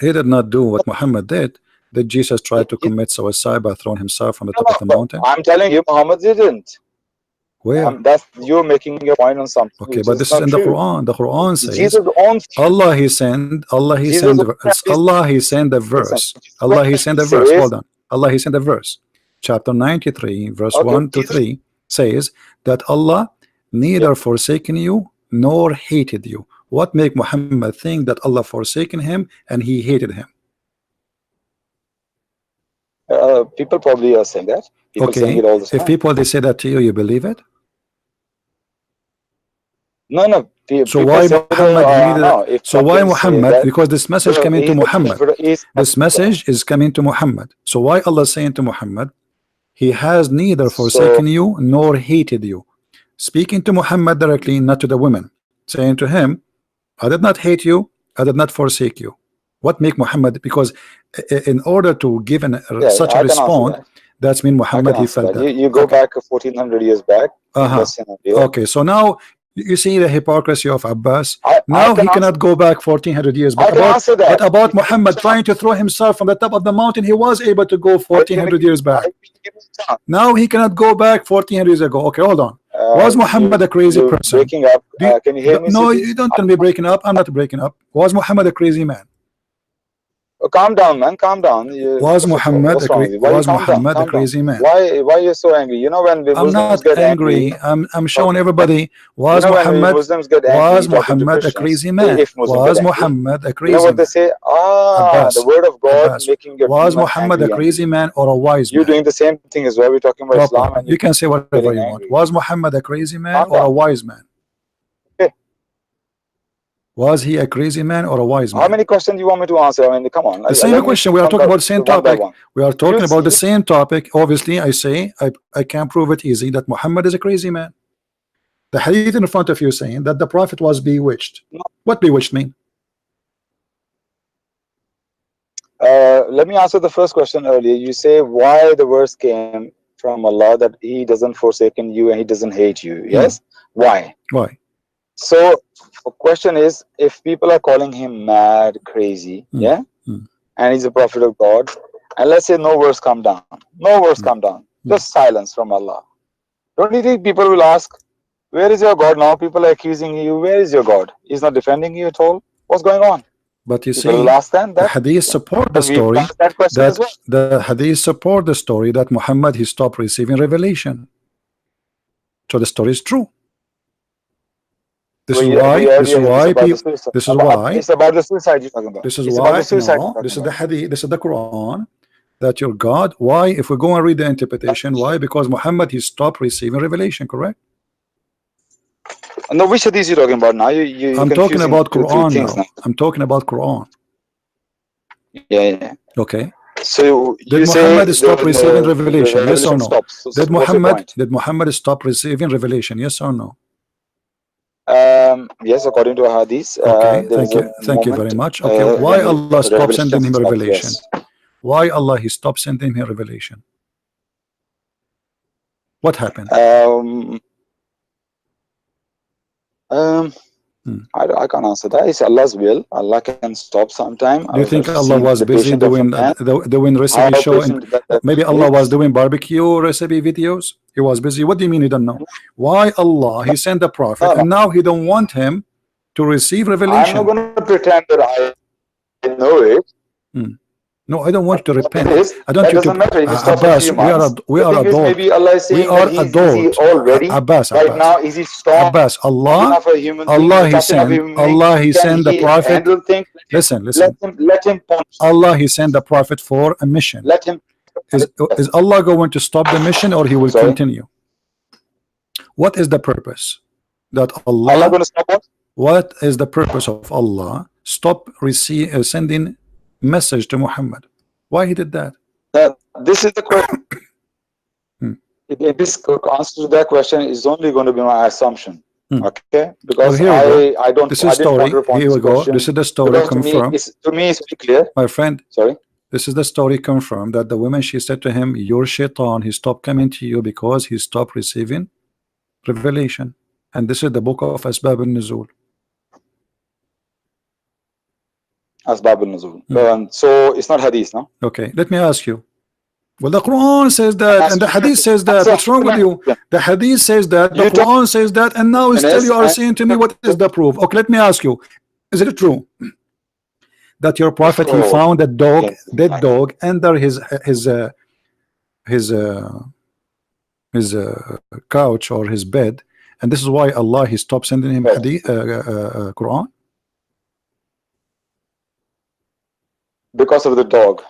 [SPEAKER 1] he did not do what Muhammad did. Did Jesus try to commit suicide by throwing himself from the top of the mountain?
[SPEAKER 4] I'm telling you, Muhammad didn't.
[SPEAKER 1] Where?
[SPEAKER 4] That's you're making your point on something.
[SPEAKER 1] Okay,
[SPEAKER 4] Which
[SPEAKER 1] but
[SPEAKER 4] is
[SPEAKER 1] this is
[SPEAKER 4] not
[SPEAKER 1] in the
[SPEAKER 4] true.
[SPEAKER 1] Quran. The Quran says
[SPEAKER 4] Jesus own
[SPEAKER 1] Allah he sent
[SPEAKER 4] Jesus
[SPEAKER 1] Allah he sent the verse. Allah he sent the verse. Hold on. Allah he sent the verse. Chapter 93, verse 1 to 3 says that Allah neither forsaken you nor hated you. What make Muhammad think that Allah forsaken him and he hated him?
[SPEAKER 4] People probably are saying that. People saying
[SPEAKER 1] Okay,
[SPEAKER 4] it all the time.
[SPEAKER 1] if people they say that to you, you believe it?
[SPEAKER 4] No.
[SPEAKER 1] So why Muhammad needed? So why Muhammad?
[SPEAKER 4] That,
[SPEAKER 1] because this message coming to Muhammad. This message is coming to Muhammad. So why Allah saying to Muhammad, He has neither forsaken you nor hated you? Speaking to Muhammad directly, not to the women, saying to him, I did not hate you, I did not forsake you. What make Muhammad? Because in order to give such a response, that's mean Muhammad he felt that.
[SPEAKER 4] You go back 1400 years back.
[SPEAKER 1] Okay, so now you see the hypocrisy of Abbas. Now he cannot go back 1400 years. But about Muhammad trying to throw himself from the top of the mountain, he was able to go 1400 years back. Now he cannot go back 1400 years ago. Okay, hold on. Was Muhammad a crazy person?
[SPEAKER 4] Breaking up. Can you hear me?
[SPEAKER 1] No, you don't tell me breaking up. I'm not breaking up. Was Muhammad a crazy man?
[SPEAKER 4] Oh, calm down, man. Calm down.
[SPEAKER 1] Was Muhammad a crazy man?
[SPEAKER 4] Why are you so angry? You know when the
[SPEAKER 1] I'm
[SPEAKER 4] Muslims
[SPEAKER 1] not
[SPEAKER 4] get
[SPEAKER 1] angry. I'm showing everybody. Was Muhammad a crazy man? Was Muhammad a crazy man?
[SPEAKER 4] You know what they say? The word of God making your
[SPEAKER 1] was Muhammad a crazy man or a wise man?
[SPEAKER 4] You're doing the same thing as well. We're talking about Islam. And
[SPEAKER 1] you can say whatever you want. Was Muhammad a crazy man or a wise man? Was he a crazy man or a wise man?
[SPEAKER 4] How many questions do you want me to answer? I mean, come on.
[SPEAKER 1] The same question. We are talking about the same topic. We are talking about the same topic. Obviously, I say I can prove it easy that Muhammad is a crazy man. The hadith in front of you saying that the prophet was bewitched. What bewitched mean?
[SPEAKER 4] Let me answer the first question earlier. You say why the verse came from Allah that He doesn't forsaken you and He doesn't hate you. Yes? Why?
[SPEAKER 1] Why?
[SPEAKER 4] So the question is, if people are calling him mad, crazy, and he's a prophet of God, and let's say no verse come down, just silence from Allah. Don't you think people will ask, where is your God now? People are accusing you. Where is your God? He's not defending you at all. What's going on?
[SPEAKER 1] But you see, the hadith support the story the hadith support the story that Muhammad he stopped receiving revelation. So the story is true. This is why
[SPEAKER 4] it's about the suicide you're talking about.
[SPEAKER 1] This is why this is the hadith, this is the Quran, that your God, why, if we go and read the interpretation, why? Because Muhammad he stopped receiving revelation, correct?
[SPEAKER 4] No, which hadith you talking about now?
[SPEAKER 1] I'm talking about Quran now. I'm talking about Quran.
[SPEAKER 4] Yeah.
[SPEAKER 1] Okay.
[SPEAKER 4] So
[SPEAKER 1] did Muhammad stop receiving revelation? Yes or no? Did Muhammad stop receiving revelation? Yes or no?
[SPEAKER 4] Yes, according to a hadith.
[SPEAKER 1] Okay, thank you very much. Okay, why Allah stopped sending him revelation? Why Allah he stopped sending him revelation? What happened?
[SPEAKER 4] I can't answer that. It's Allah's will. Allah can stop sometime.
[SPEAKER 1] Do you think Allah was busy doing recipe show? Maybe Allah was doing barbecue recipe videos. He was busy. What do you mean you don't know? Why Allah he sent the prophet and now he don't want him to receive revelation?
[SPEAKER 4] I'm not going to pretend that I know it.
[SPEAKER 1] No, I don't want you to repent. I don't want you to. Abbas, we are adults.
[SPEAKER 4] Maybe Allah is saying
[SPEAKER 1] we are adults.
[SPEAKER 4] Already.
[SPEAKER 1] Abbas,
[SPEAKER 4] right now, is He strong?
[SPEAKER 1] Abbas, Allah he sent the prophet. Listen.
[SPEAKER 4] Let him punish.
[SPEAKER 1] Allah he sent the prophet for a mission.
[SPEAKER 4] Let him.
[SPEAKER 1] Is Allah going to stop the mission or he will continue? What is the purpose? That Allah
[SPEAKER 4] going to stop what?
[SPEAKER 1] What is the purpose of Allah stop sending message to Muhammad. Why he did that?
[SPEAKER 4] This is the question. This answer to that question is only going to be my assumption. Okay, because I don't.
[SPEAKER 1] This is story. Here we go. This is the story confirmed.
[SPEAKER 4] To me, it's pretty clear.
[SPEAKER 1] My friend.
[SPEAKER 4] Sorry.
[SPEAKER 1] This is the story confirmed that the woman, she said to him, "Your shaitan, he stopped coming to you because he stopped receiving revelation." And this is the book of Asbab al-Nuzul.
[SPEAKER 4] Asbab al-Nuzul. So it's not hadith, no?
[SPEAKER 1] Okay, let me ask you. Well, the Quran says that, and the hadith says that. What's wrong with you? The hadith says that, the Quran says that, and now still you are saying to me, what is the proof? Okay, let me ask you, is it true that your prophet, he found a dog, dead dog, under his couch or his bed, and this is why Allah, he stopped sending him hadith, Quran?
[SPEAKER 4] Because of the dog.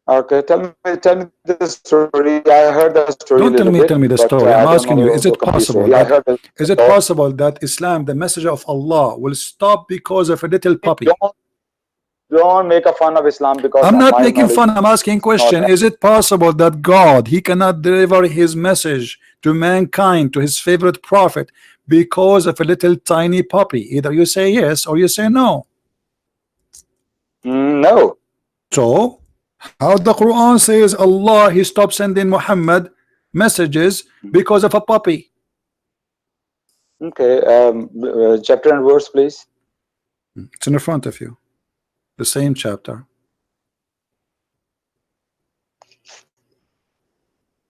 [SPEAKER 4] Okay, tell me the story. I heard the story.
[SPEAKER 1] Don't tell me the story. I'm asking you, is it possible? Is it possible that Islam, the messenger of Allah, will stop because of a little puppy?
[SPEAKER 4] Don't make a fun of Islam because
[SPEAKER 1] I'm not making fun. I'm asking question. Is it possible that God, he cannot deliver his message to mankind, to his favorite prophet, because of a little tiny puppy? Either you say yes or you say no.
[SPEAKER 4] No.
[SPEAKER 1] So how the Quran says Allah, he stopped sending Muhammad messages because of a puppy?
[SPEAKER 4] Okay, chapter and verse, please.
[SPEAKER 1] It's in the front of you, the same chapter.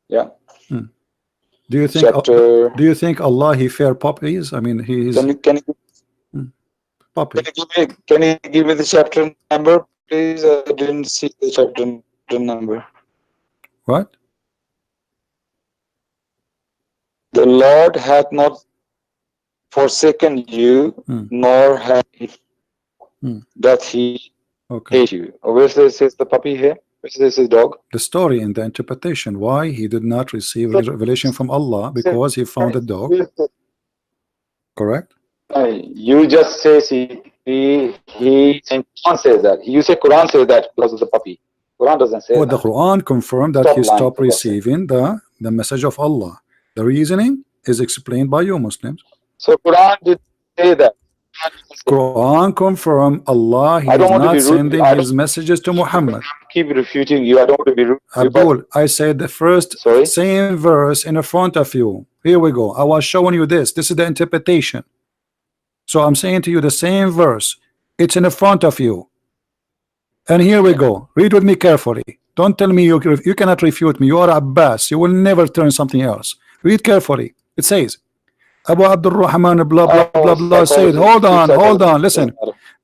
[SPEAKER 4] Yeah.
[SPEAKER 1] Do you think
[SPEAKER 4] chapter...
[SPEAKER 1] do you think Allah, he fair puppies? I mean, he is puppy.
[SPEAKER 4] Can you give me the chapter number, please? I didn't see the chapter number.
[SPEAKER 1] What?
[SPEAKER 4] The Lord hath not forsaken you, nor hath he that he hate you. Where says the puppy here? Where says his dog?
[SPEAKER 1] The story in the interpretation. Why he did not receive revelation from Allah? Because he found a dog. Correct?
[SPEAKER 4] You just say Quran says that. You say Quran says that because of the puppy. Quran doesn't say that.
[SPEAKER 1] The Quran confirmed that he stopped receiving the message of Allah. The reasoning is explained by you Muslims.
[SPEAKER 4] So Quran did say that.
[SPEAKER 1] Quran confirmed Allah, he is not sending his messages to Muhammad.
[SPEAKER 4] Keep refuting you. I don't want to be rude.
[SPEAKER 1] Abdul, I said the first same verse in front of you. Here we go. I was showing you this. This is the interpretation. So I'm saying to you the same verse. It's in front of you. And here we go. Read with me carefully. Don't tell me you cannot refute me. You are Abbas. You will never turn something else. Read carefully. It says, Abu Abdul Rahman blah blah blah said, hold on, listen.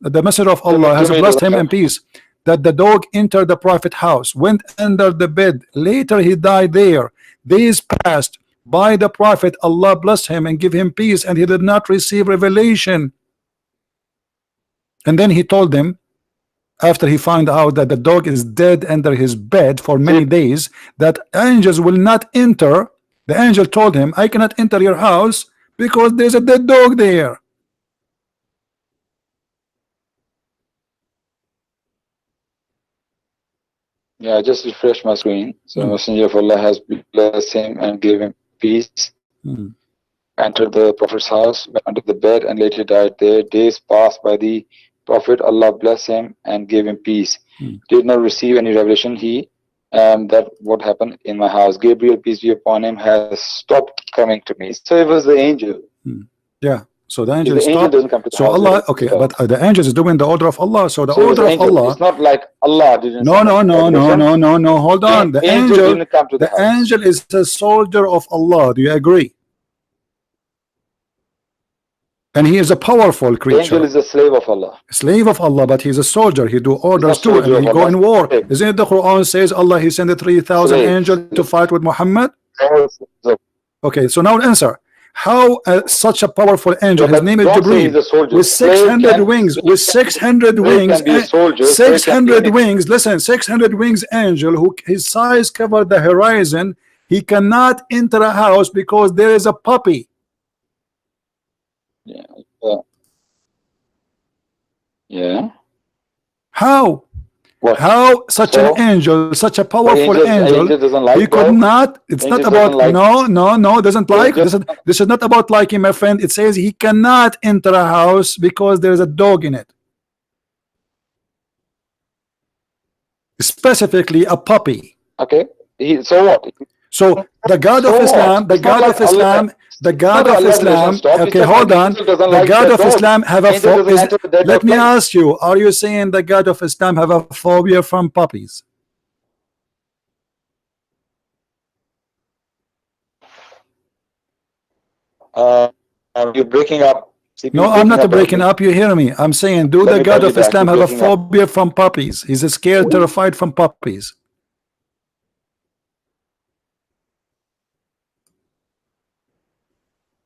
[SPEAKER 1] The messenger of Allah has blessed him in peace, that the dog entered the prophet's house, went under the bed, later he died there. Days passed by the prophet, Allah blessed him and give him peace, and he did not receive revelation. And then he told them, after he found out that the dog is dead under his bed for many days, that angels will not enter. The angel told him, I cannot enter your house because there's a dead dog there.
[SPEAKER 4] Yeah, I just refreshed my screen. So the messenger of Allah has blessed him and gave him peace. Entered the prophet's house, went under the bed, and later died there. Days passed by the prophet, Allah blessed him and gave him peace. Did not receive any revelation. That what happened in my house. Gabriel, peace be upon him, has stopped coming to me. So it was the angel.
[SPEAKER 1] Yeah. So the angel stopped.
[SPEAKER 4] Doesn't come to the
[SPEAKER 1] so
[SPEAKER 4] house,
[SPEAKER 1] Allah, okay, but the angel is doing the order of Allah. So the order of Allah.
[SPEAKER 4] It's not like Allah didn't.
[SPEAKER 1] No. Hold on. The angel didn't come to the house. Angel is a soldier of Allah. Do you agree? And he is a powerful creature.
[SPEAKER 4] The angel is a slave of Allah.
[SPEAKER 1] Slave of Allah, but he's a soldier. He do orders too, and he go in war. Isn't it the Quran says Allah, he sent 3,000 angels to fight with Muhammad? Okay, so now answer. How such a powerful angel, his name is Jibreel, with 600 wings, with 600 wings, 600 wings, listen, 600 wings angel, who his size covered the horizon, he cannot enter a house because there is a puppy.
[SPEAKER 4] Yeah. What?
[SPEAKER 1] How such an angel, such a powerful angel,
[SPEAKER 4] doesn't like
[SPEAKER 1] he could
[SPEAKER 4] God?
[SPEAKER 1] not, it's not
[SPEAKER 4] Angels
[SPEAKER 1] about,
[SPEAKER 4] doesn't like-
[SPEAKER 1] no, doesn't like, this is not about liking, my friend. It says he cannot enter a house because there is a dog in it. Specifically a puppy.
[SPEAKER 4] Okay. So what?
[SPEAKER 1] So the God
[SPEAKER 4] So
[SPEAKER 1] of Islam,
[SPEAKER 4] what?
[SPEAKER 1] the
[SPEAKER 4] It's not
[SPEAKER 1] God
[SPEAKER 4] like
[SPEAKER 1] of Islam, the God
[SPEAKER 4] not
[SPEAKER 1] of
[SPEAKER 4] Allah doesn't
[SPEAKER 1] Islam,
[SPEAKER 4] stop. It's
[SPEAKER 1] okay,
[SPEAKER 4] just
[SPEAKER 1] hold
[SPEAKER 4] like
[SPEAKER 1] on.
[SPEAKER 4] angel doesn't
[SPEAKER 1] The
[SPEAKER 4] like
[SPEAKER 1] God
[SPEAKER 4] dead
[SPEAKER 1] of
[SPEAKER 4] dog.
[SPEAKER 1] Islam have a
[SPEAKER 4] Angel doesn't enter the dead
[SPEAKER 1] let
[SPEAKER 4] dog
[SPEAKER 1] me
[SPEAKER 4] place.
[SPEAKER 1] ask you, are you saying the God of Islam have a phobia from puppies?
[SPEAKER 4] You're breaking up. CP,
[SPEAKER 1] No,
[SPEAKER 4] you're
[SPEAKER 1] I'm not
[SPEAKER 4] up
[SPEAKER 1] breaking
[SPEAKER 4] badly.
[SPEAKER 1] up. You hear me? I'm saying, do
[SPEAKER 4] Let
[SPEAKER 1] the
[SPEAKER 4] me
[SPEAKER 1] God
[SPEAKER 4] call you
[SPEAKER 1] of
[SPEAKER 4] back.
[SPEAKER 1] Islam
[SPEAKER 4] You're
[SPEAKER 1] have a
[SPEAKER 4] breaking up.
[SPEAKER 1] phobia from puppies? He's scared, terrified from puppies.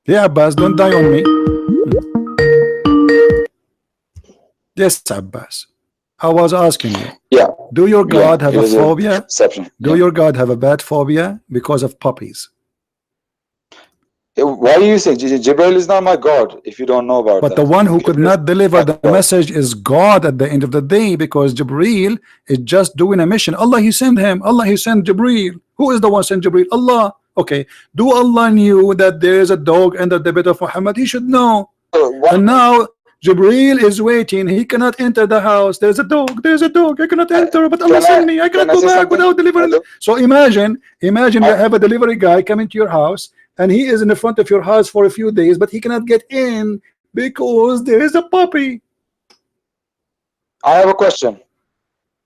[SPEAKER 1] Yeah, Abbas, don't die on me. Yes, Abbas. I was asking you.
[SPEAKER 4] Yeah.
[SPEAKER 1] Do your God have
[SPEAKER 4] it
[SPEAKER 1] a
[SPEAKER 4] was
[SPEAKER 1] phobia?
[SPEAKER 4] perception.
[SPEAKER 1] Do your God have a bad phobia because of puppies?
[SPEAKER 4] Why are you saying Jibril is not my God if you don't know about
[SPEAKER 1] But
[SPEAKER 4] that?
[SPEAKER 1] the one who could
[SPEAKER 4] Gabriel
[SPEAKER 1] not deliver
[SPEAKER 4] is my
[SPEAKER 1] the
[SPEAKER 4] God.
[SPEAKER 1] message is God at the end of the day, because Jibril is just doing a mission. Allah, he sent him. Allah, he sent Jibril. Who is the one sent Jibril? Allah. Okay. Do Allah knew that there is a dog under the bed of Muhammad? He should know. And now Jibril is waiting. He cannot enter the house. There's a dog. There's a dog. I cannot enter. But Allah sent me. I cannot go back without delivering. So imagine you have a delivery guy coming to your house, and he is in the front of your house for a few days, but he cannot get in because there is a puppy.
[SPEAKER 4] I have a question.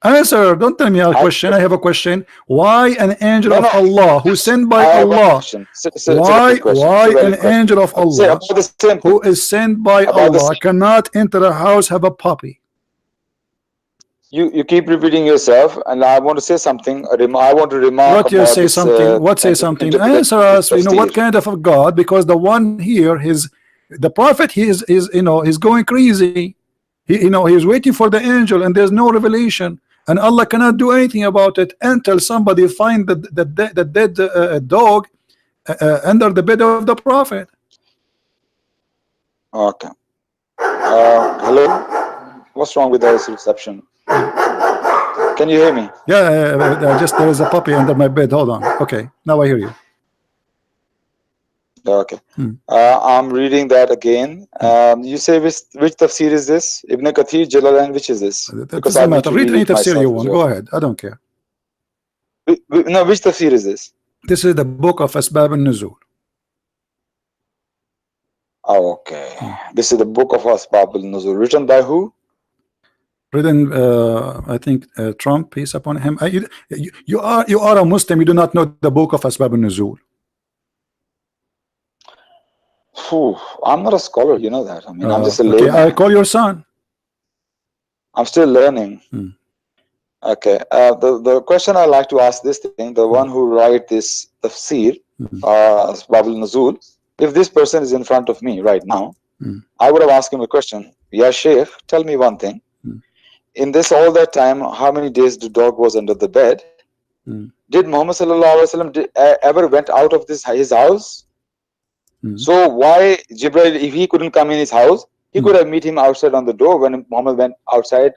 [SPEAKER 1] Answer. Don't tell me a question. I have a question. Why an angel of
[SPEAKER 4] No.
[SPEAKER 1] Allah who sent by
[SPEAKER 4] I have a
[SPEAKER 1] Allah?
[SPEAKER 4] question. It's a good question.
[SPEAKER 1] Why
[SPEAKER 4] It's a
[SPEAKER 1] an
[SPEAKER 4] valid question.
[SPEAKER 1] angel of
[SPEAKER 4] Say
[SPEAKER 1] Allah
[SPEAKER 4] about the same
[SPEAKER 1] who
[SPEAKER 4] thing.
[SPEAKER 1] is sent by
[SPEAKER 4] About the
[SPEAKER 1] Allah
[SPEAKER 4] same-
[SPEAKER 1] cannot enter a house have a puppy?
[SPEAKER 4] You keep repeating yourself, and I want to say something. I want to remark
[SPEAKER 1] What you
[SPEAKER 4] about
[SPEAKER 1] say
[SPEAKER 4] this.
[SPEAKER 1] something? What say something? Answer us. You know what kind of a God? Because the one here, the prophet, he is he's going crazy. He's waiting for the angel, and there's no revelation, and Allah cannot do anything about it until somebody find the dead dog under the bed of the prophet.
[SPEAKER 4] Okay. Hello. What's wrong with this reception? Can you hear me?
[SPEAKER 1] Yeah, just there is a puppy under my bed. Hold on. Okay, now I hear you.
[SPEAKER 4] Okay. I'm reading that again. You say which tafsir is this? Ibn Kathir, Jalalain, which is this?
[SPEAKER 1] That doesn't matter. Read any tafsir you want.
[SPEAKER 4] Well.
[SPEAKER 1] Go ahead. I don't care.
[SPEAKER 4] No, which tafsir is this?
[SPEAKER 1] This is the book of Asbab al-Nuzul.
[SPEAKER 4] Oh, okay. This is the book of Asbab al-Nuzul. Written by who?
[SPEAKER 1] Written, I think, Trump, peace upon him. You are a Muslim. You do not know the book of Asbab al-Nuzul.
[SPEAKER 4] I'm not a scholar, you know that. I mean, I'm just a
[SPEAKER 1] okay,
[SPEAKER 4] layman.
[SPEAKER 1] I call your son.
[SPEAKER 4] I'm still learning. Okay. The question I like to ask this thing, the one who write this tafsir, Asbab al-Nuzul, if this person is in front of me right now, I would have asked him a question. Yeah, Sheikh, tell me one thing. In this all that time, how many days the dog was under the bed? Did Muhammad sallallahu alaihi wasallam ever went out of his house? So why Jibril, if he couldn't come in his house, he could have met him outside on the door when Muhammad went outside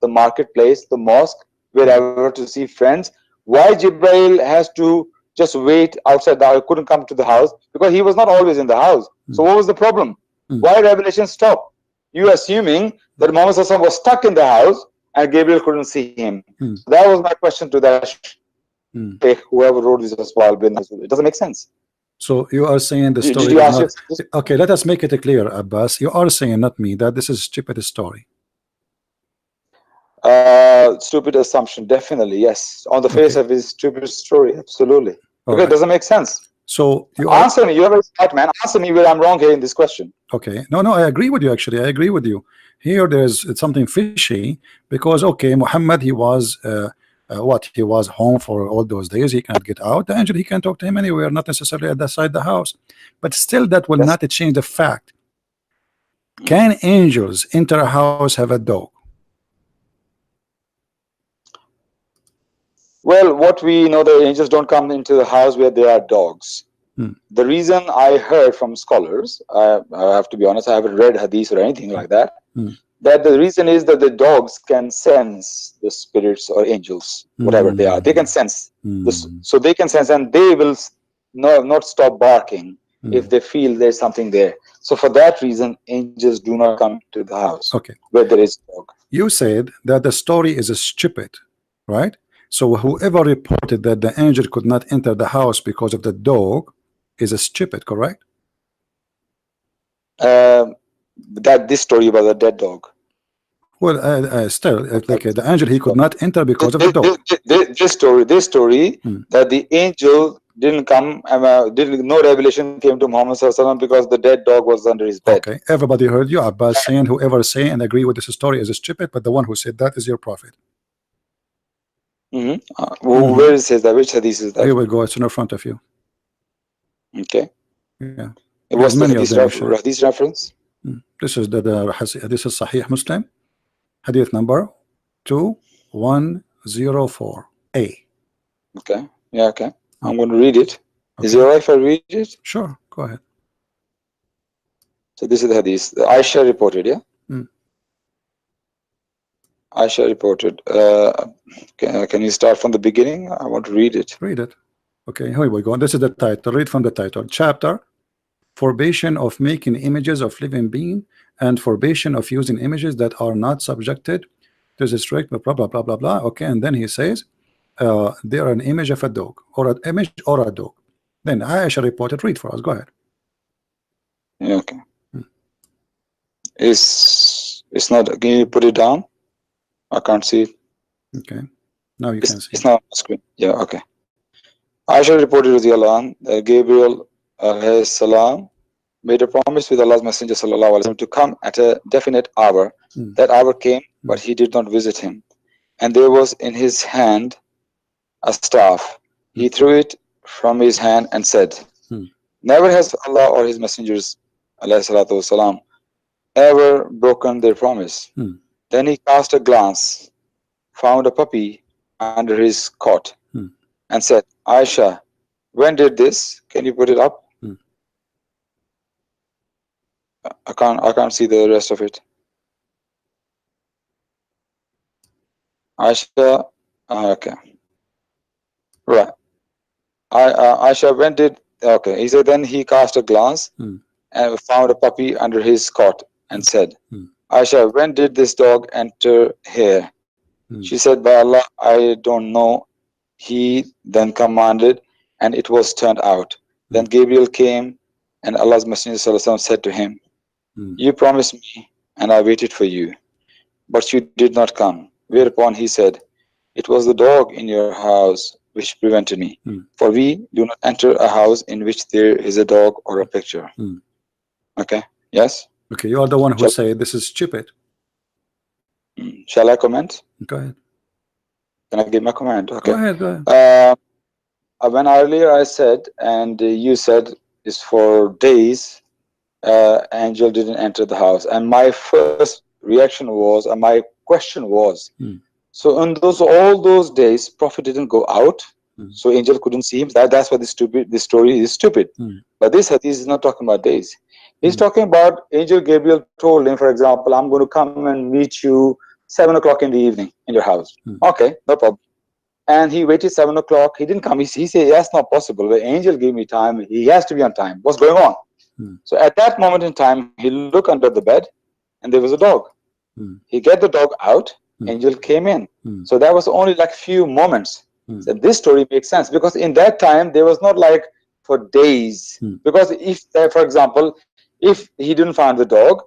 [SPEAKER 4] the marketplace, the mosque, wherever to see friends. Why Jibril has to just wait outside the house, couldn't come to the house? Because he was not always in the house. So what was the problem? Why revelation stopped? You assuming that Muhammad sallallahu alaihi wasallam was stuck in the house and Gabriel couldn't see him. So that was my question to that whoever wrote this as well. It doesn't make sense.
[SPEAKER 1] So you are saying the story
[SPEAKER 4] Did you
[SPEAKER 1] is not okay. Let us make it clear, Abbas. You are saying, not me, that this is a stupid story.
[SPEAKER 4] Stupid assumption, definitely, yes. On the face of his stupid story, absolutely. Okay, it doesn't make sense.
[SPEAKER 1] So you
[SPEAKER 4] answer me. You're a smart man. Answer me where I'm wrong here in this question.
[SPEAKER 1] Okay, no, I agree with you. Actually, I agree with you. Here, there's something fishy because okay, Muhammad, he was he was home for all those days. He can't get out. The angel, he can talk to him anywhere, not necessarily outside the house. But still, that will not change the fact. Can angels enter a house have a dog?
[SPEAKER 4] Well, what we know, the angels don't come into the house where there are dogs. The reason I heard from scholars, I have to be honest, I haven't read hadith or anything like that, that the reason is that the dogs can sense the spirits or angels, whatever they are. They can sense this, so they can sense, and they will not stop barking if they feel there's something there. So for that reason, angels do not come to the house where there is a dog.
[SPEAKER 1] You said that the story is stupid, right? So whoever reported that the angel could not enter the house because of the dog is stupid, correct?
[SPEAKER 4] That this story about the dead dog.
[SPEAKER 1] Well, still, like the angel, he could not enter because of the dog.
[SPEAKER 4] This story that the angel didn't come, no revelation came to Muhammad Sallallahu Alaihi Wasallam because the dead dog was under his bed.
[SPEAKER 1] Okay, everybody heard you. Abbas saying whoever say and agree with this story is stupid, but the one who said that is your prophet.
[SPEAKER 4] Where it says that? Which hadith is that?
[SPEAKER 1] Here we go. It's in front of you.
[SPEAKER 4] Okay.
[SPEAKER 1] Yeah.
[SPEAKER 4] It was the hadith reference.
[SPEAKER 1] This is this is Sahih Muslim, hadith number 2104A.
[SPEAKER 4] Okay. Yeah. Okay. I'm going to read it. Is it alright if I read it?
[SPEAKER 1] Sure. Go ahead.
[SPEAKER 4] So this is the hadith. Aisha reported. Yeah. Aisha reported. Can you start from the beginning? I want to read it.
[SPEAKER 1] Read it. Okay. Here we go. This is the title. Read from the title. Chapter: Forbidden of making images of living being and forbidden of using images that are not subjected to the strict blah blah blah blah blah. Okay, and then he says they are an image of a dog or an image or a dog. Then Aisha reported. Read for us. Go ahead.
[SPEAKER 4] Yeah, okay. It's not. Can you put it down? I can't see it.
[SPEAKER 1] Okay. Now you can see.
[SPEAKER 4] It's not on the screen. Yeah. Okay. Aisha reported with Yalan that Gabriel salam made a promise with Allah's Messenger sallallahu alaihi wasallam to come at a definite hour. That hour came, but he did not visit him. And there was in his hand a staff. He threw it from his hand and said, never has Allah or his messengers alayhi salatu wasalam ever broken their promise. Then he cast a glance, found a puppy under his cot, and said, Aisha, when did this? Can you put it up? I can't see the rest of it. Aisha, okay, right. Aisha, when did? Okay, he said. Then he cast a glance and found a puppy under his cot and said, Aisha, when did this dog enter here? She said, by Allah, I don't know. He then commanded, and it was turned out. Then Gabriel came, and Allah's Messenger sallallahu alaihi wasallam said to him, you promised me, and I waited for you, but you did not come. Whereupon he said, it was the dog in your house which prevented me. For we do not enter a house in which there is a dog or a picture. Okay. Yes.
[SPEAKER 1] Okay. You are the one who said this is stupid.
[SPEAKER 4] Shall I comment?
[SPEAKER 1] Go ahead.
[SPEAKER 4] Can I give my comment? Okay.
[SPEAKER 1] Go ahead. Go ahead.
[SPEAKER 4] When earlier I said, and you said, is for days, angel didn't enter the house, and my first reaction was, and my question was, so in all those days, Prophet didn't go out, so angel couldn't see him. That's why this story is stupid. But this hadith is not talking about days. He's talking about angel Gabriel told him, for example, I'm going to come and meet you 7 o'clock in the evening in your house. Okay, no problem. And he waited 7 o'clock. He didn't come. He said, that's not possible. The angel gave me time. He has to be on time. What's going on? So at that moment in time, he looked under the bed and there was a dog. He get the dog out. Angel came in. So that was only like few moments. So this story makes sense because in that time, there was not like for days. Because if, for example, if he didn't find the dog,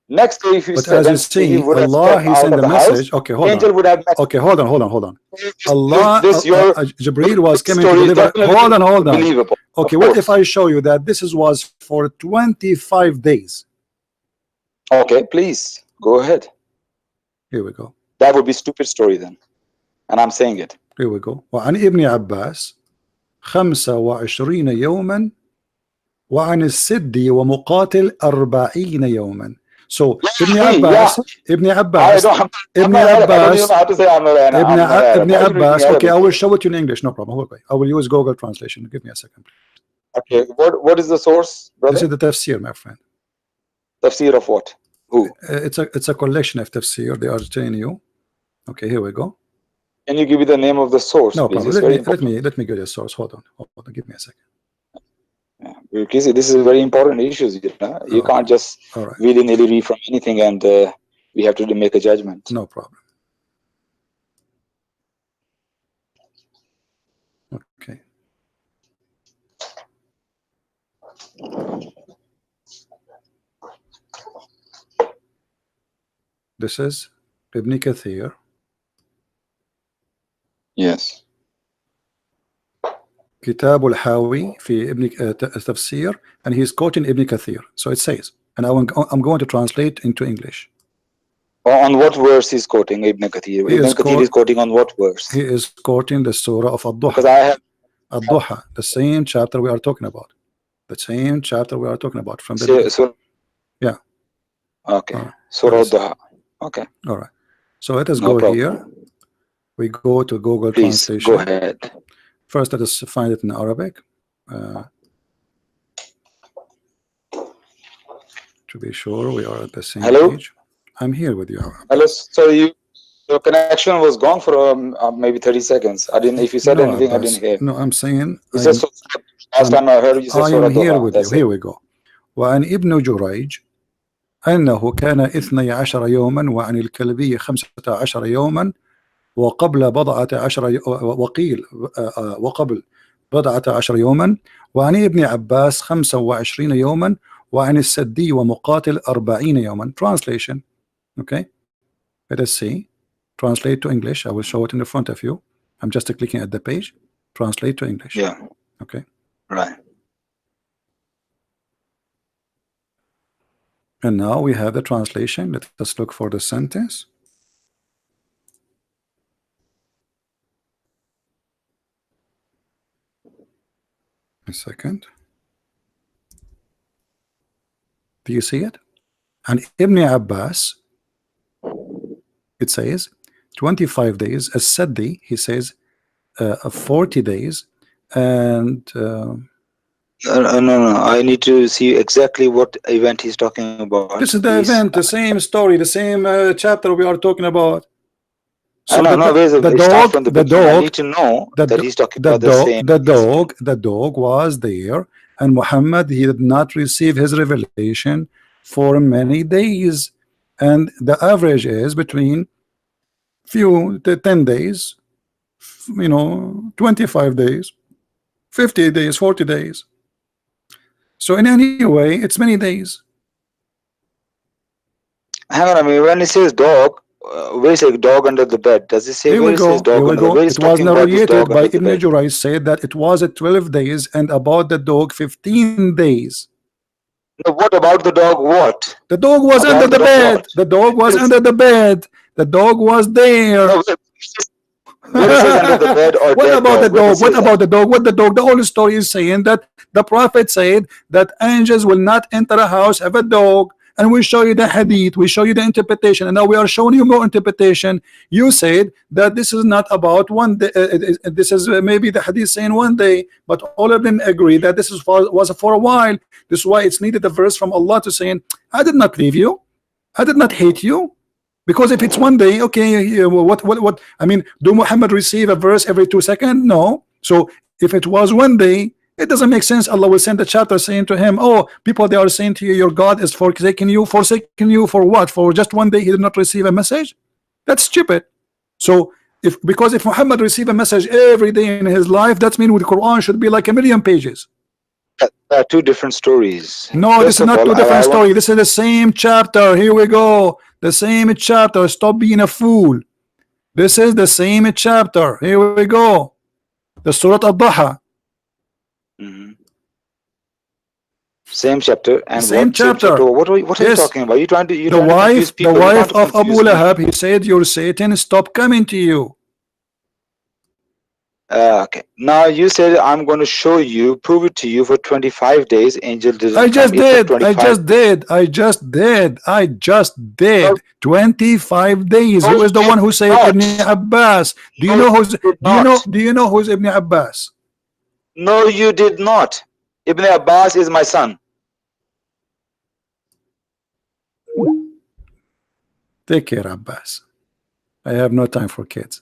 [SPEAKER 4] next day if you
[SPEAKER 1] but as you see, Allah, he sent the message.
[SPEAKER 4] House,
[SPEAKER 1] okay, hold
[SPEAKER 4] angel
[SPEAKER 1] on.
[SPEAKER 4] would have met.
[SPEAKER 1] Okay, hold on. Allah, Jibreel was coming to deliver. Hold on.
[SPEAKER 4] Believable.
[SPEAKER 1] Okay, what if I show you that this was for 25 days?
[SPEAKER 4] Okay, please go ahead.
[SPEAKER 1] Here we go.
[SPEAKER 4] That would be stupid story then, and I'm saying it.
[SPEAKER 1] Here we go. وعن ابن عباس 25 يوما وعن السدي ومقاتل 40 يوما. So Ibn Abbas, Ibn Abbas, okay, I will show it to you in English, no problem. Okay, I will use Google translation. Give me a second, please.
[SPEAKER 4] Okay, what is the source, brother?
[SPEAKER 1] This is the tafsir, my friend.
[SPEAKER 4] Tafsir of what? Who?
[SPEAKER 1] It's a collection of tafsir. They are telling you. Okay, here we go.
[SPEAKER 4] Can you give me the name of the source,
[SPEAKER 1] No
[SPEAKER 4] please?
[SPEAKER 1] problem.
[SPEAKER 4] It's very important.
[SPEAKER 1] Let me get a source. Hold on. Give me a second.
[SPEAKER 4] Yeah, because this is very important issues. You know? You can't just
[SPEAKER 1] All right.
[SPEAKER 4] willy-nilly read from anything, and we have to make a judgment.
[SPEAKER 1] No problem. Okay. This is Ibn Kathir.
[SPEAKER 4] Yes.
[SPEAKER 1] كتاب الحاوي في ابن تفسير, and he's quoting Ibn Kathir. So it says, and I'm going to translate into English.
[SPEAKER 4] On what verse he's quoting Ibn Kathir? Ibn Kathir is quoting on what verse?
[SPEAKER 1] He is quoting the surah of Ad-Duha.
[SPEAKER 4] Because I have
[SPEAKER 1] Ad-Duha, the same chapter we are talking about. The same chapter we are talking about from the yeah.
[SPEAKER 4] Okay. Surah Ad-Duha. Okay.
[SPEAKER 1] All right. So let us go here. We go to Google
[SPEAKER 4] Please,
[SPEAKER 1] Translation.
[SPEAKER 4] go ahead.
[SPEAKER 1] First, let us find it in Arabic. To be sure we are at the same page. I'm here with you.
[SPEAKER 4] Hello. Sorry, your connection was gone for maybe 30 seconds. I didn't. If you said anything, I didn't hear.
[SPEAKER 1] No, I'm saying.
[SPEAKER 4] Last time I heard you say Surah
[SPEAKER 1] I'm here with you.
[SPEAKER 4] That's
[SPEAKER 1] Here we go. وعن ابن جريج أنه كان 12 يوما وعن الكلبي 15 يوما وقبل بضعة عشر وقيل وقبل بضعة عشر يوما وعن ابن عباس 25 يوما وعن السدي ومقاتل 40 يوما. Translation. Okay, let us see. Translate to English. I will show it in the front of you. I'm just clicking at the page. Translate to English.
[SPEAKER 4] Yeah.
[SPEAKER 1] Okay.
[SPEAKER 4] Right.
[SPEAKER 1] And now we have the translation. Let us look for the sentence. A second. Do you see it? And Ibn Abbas, it says 25 days. As Saddi, he says 40 days. And
[SPEAKER 4] no. I need to see exactly what event he's talking about.
[SPEAKER 1] This is the event, the same story, the same chapter we are talking about.
[SPEAKER 4] So I need to know that he's talking about the same.
[SPEAKER 1] The dog was there, and Muhammad, he did not receive his revelation for many days, and the average is between 10 days, 25 days, 50 days, 40 days. So in any way, it's many days.
[SPEAKER 4] Hang on, I mean, when it says dog, where is a dog under the bed? Does it say
[SPEAKER 1] Here
[SPEAKER 4] where
[SPEAKER 1] we
[SPEAKER 4] it
[SPEAKER 1] go.
[SPEAKER 4] says dog under the bed?
[SPEAKER 1] It was narrated by Ibn Jurayj, said that it was at 12 days and about the dog 15 days.
[SPEAKER 4] No, what about the dog? What?
[SPEAKER 1] The dog was under the bed. The dog was under the bed. The dog was there.
[SPEAKER 4] No, where it says under the bed or
[SPEAKER 1] what about the dog? What about the dog? What the dog? The whole story is saying that the prophet said that angels will not enter a house of a dog. And we show you the hadith, we show you the interpretation, and now we are showing you more interpretation. You said that this is not about one day, this is maybe the hadith saying one day, but all of them agree that this was for a while. This is why it's needed a verse from Allah to saying, I did not leave you, I did not hate you, because if it's one day, okay, what I mean, do Muhammad receive a verse every 2 seconds? No. So if it was one day, it doesn't make sense. Allah will send a chapter saying to him, oh, people, they are saying to you, your God is forsaking you for what? For just one day he did not receive a message? That's stupid. So because if Muhammad received a message every day in his life, that means the Quran should be like 1,000,000 pages.
[SPEAKER 4] There are two different stories.
[SPEAKER 1] No, this is not two different stories. This is the same chapter. Here we go. The same chapter. Stop being a fool. This is the same chapter. Here we go. The Surah Ad-Duha.
[SPEAKER 4] Same chapter and
[SPEAKER 1] same chapter.
[SPEAKER 4] What are you talking about?
[SPEAKER 1] The wife of Abu Lahab, he said, your Satan stop coming to you.
[SPEAKER 4] Okay. Now you said I'm going to show you, prove it to you for 25 days. Angel didn't
[SPEAKER 1] I just
[SPEAKER 4] come.
[SPEAKER 1] did. 25 days. Who is the one who said Ibn Abbas? Do you know who's Ibn Abbas?
[SPEAKER 4] No, you did not. Ibn Abbas is my son.
[SPEAKER 1] Take care, Abbas. I have no time for kids.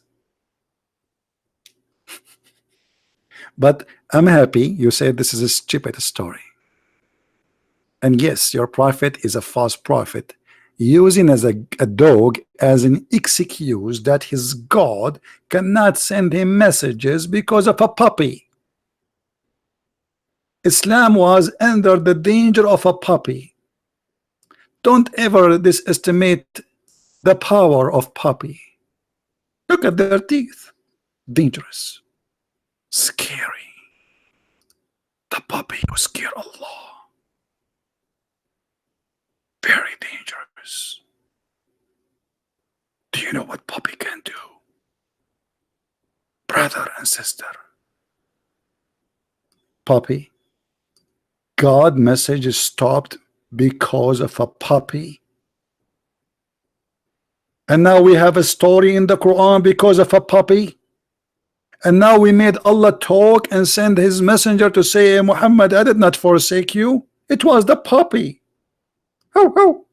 [SPEAKER 1] But I'm happy you said this is a stupid story. And yes, your prophet is a false prophet, using as a dog as an excuse that his God cannot send him messages because of a puppy. Islam was under the danger of a puppy. Don't ever underestimate the power of puppy. Look at their teeth. Dangerous. Scary. The puppy who scared Allah. Very dangerous. Do you know what puppy can do? Brother and sister. Puppy. God message is stopped because of a puppy. And now we have a story in the Quran because of a puppy. And now we made Allah talk and send his messenger to say, hey, Muhammad, I did not forsake you. It was the puppy. Ho, ho.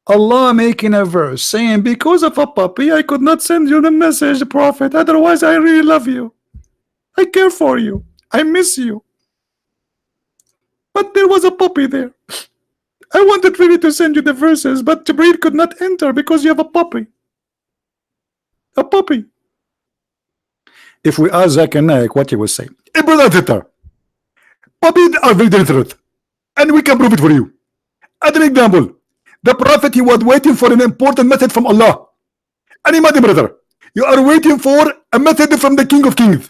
[SPEAKER 1] Allah making a verse saying, because of a puppy, I could not send you the message, Prophet. Otherwise, I really love you. I care for you. I miss you. But there was a puppy there. I wanted really to send you the verses, but Jibreel could not enter because you have a puppy. A puppy. If we ask Zakir Naik what he will say, hey, brother Twitter, puppies are very dangerous, and we can prove it for you. As an example, the Prophet, he was waiting for an important message from Allah. And imagine, brother, you are waiting for a message from the King of Kings.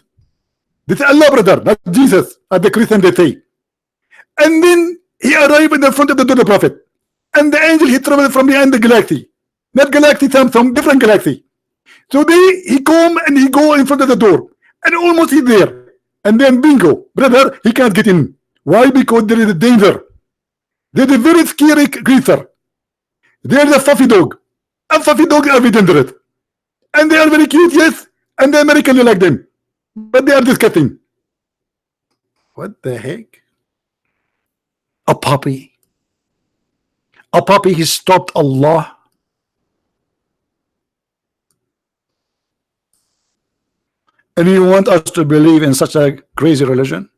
[SPEAKER 1] This is Allah, brother, not Jesus, as the Christians they say. And then he arrived in the front of the door of the Prophet. And the angel, he traveled from behind the galaxy. Not galaxy, some different galaxy. So he come and he go in front of the door. And almost he's there. And then bingo, brother, he can't get in. Why? Because there is a danger. There is a very scary creature. There is a fluffy dog. And fluffy dogs are very dangerous. And they are very cute, yes. And the Americans like them. But they are disgusting. What the heck? A puppy. A puppy, he stopped Allah. And you want us to believe in such a crazy religion?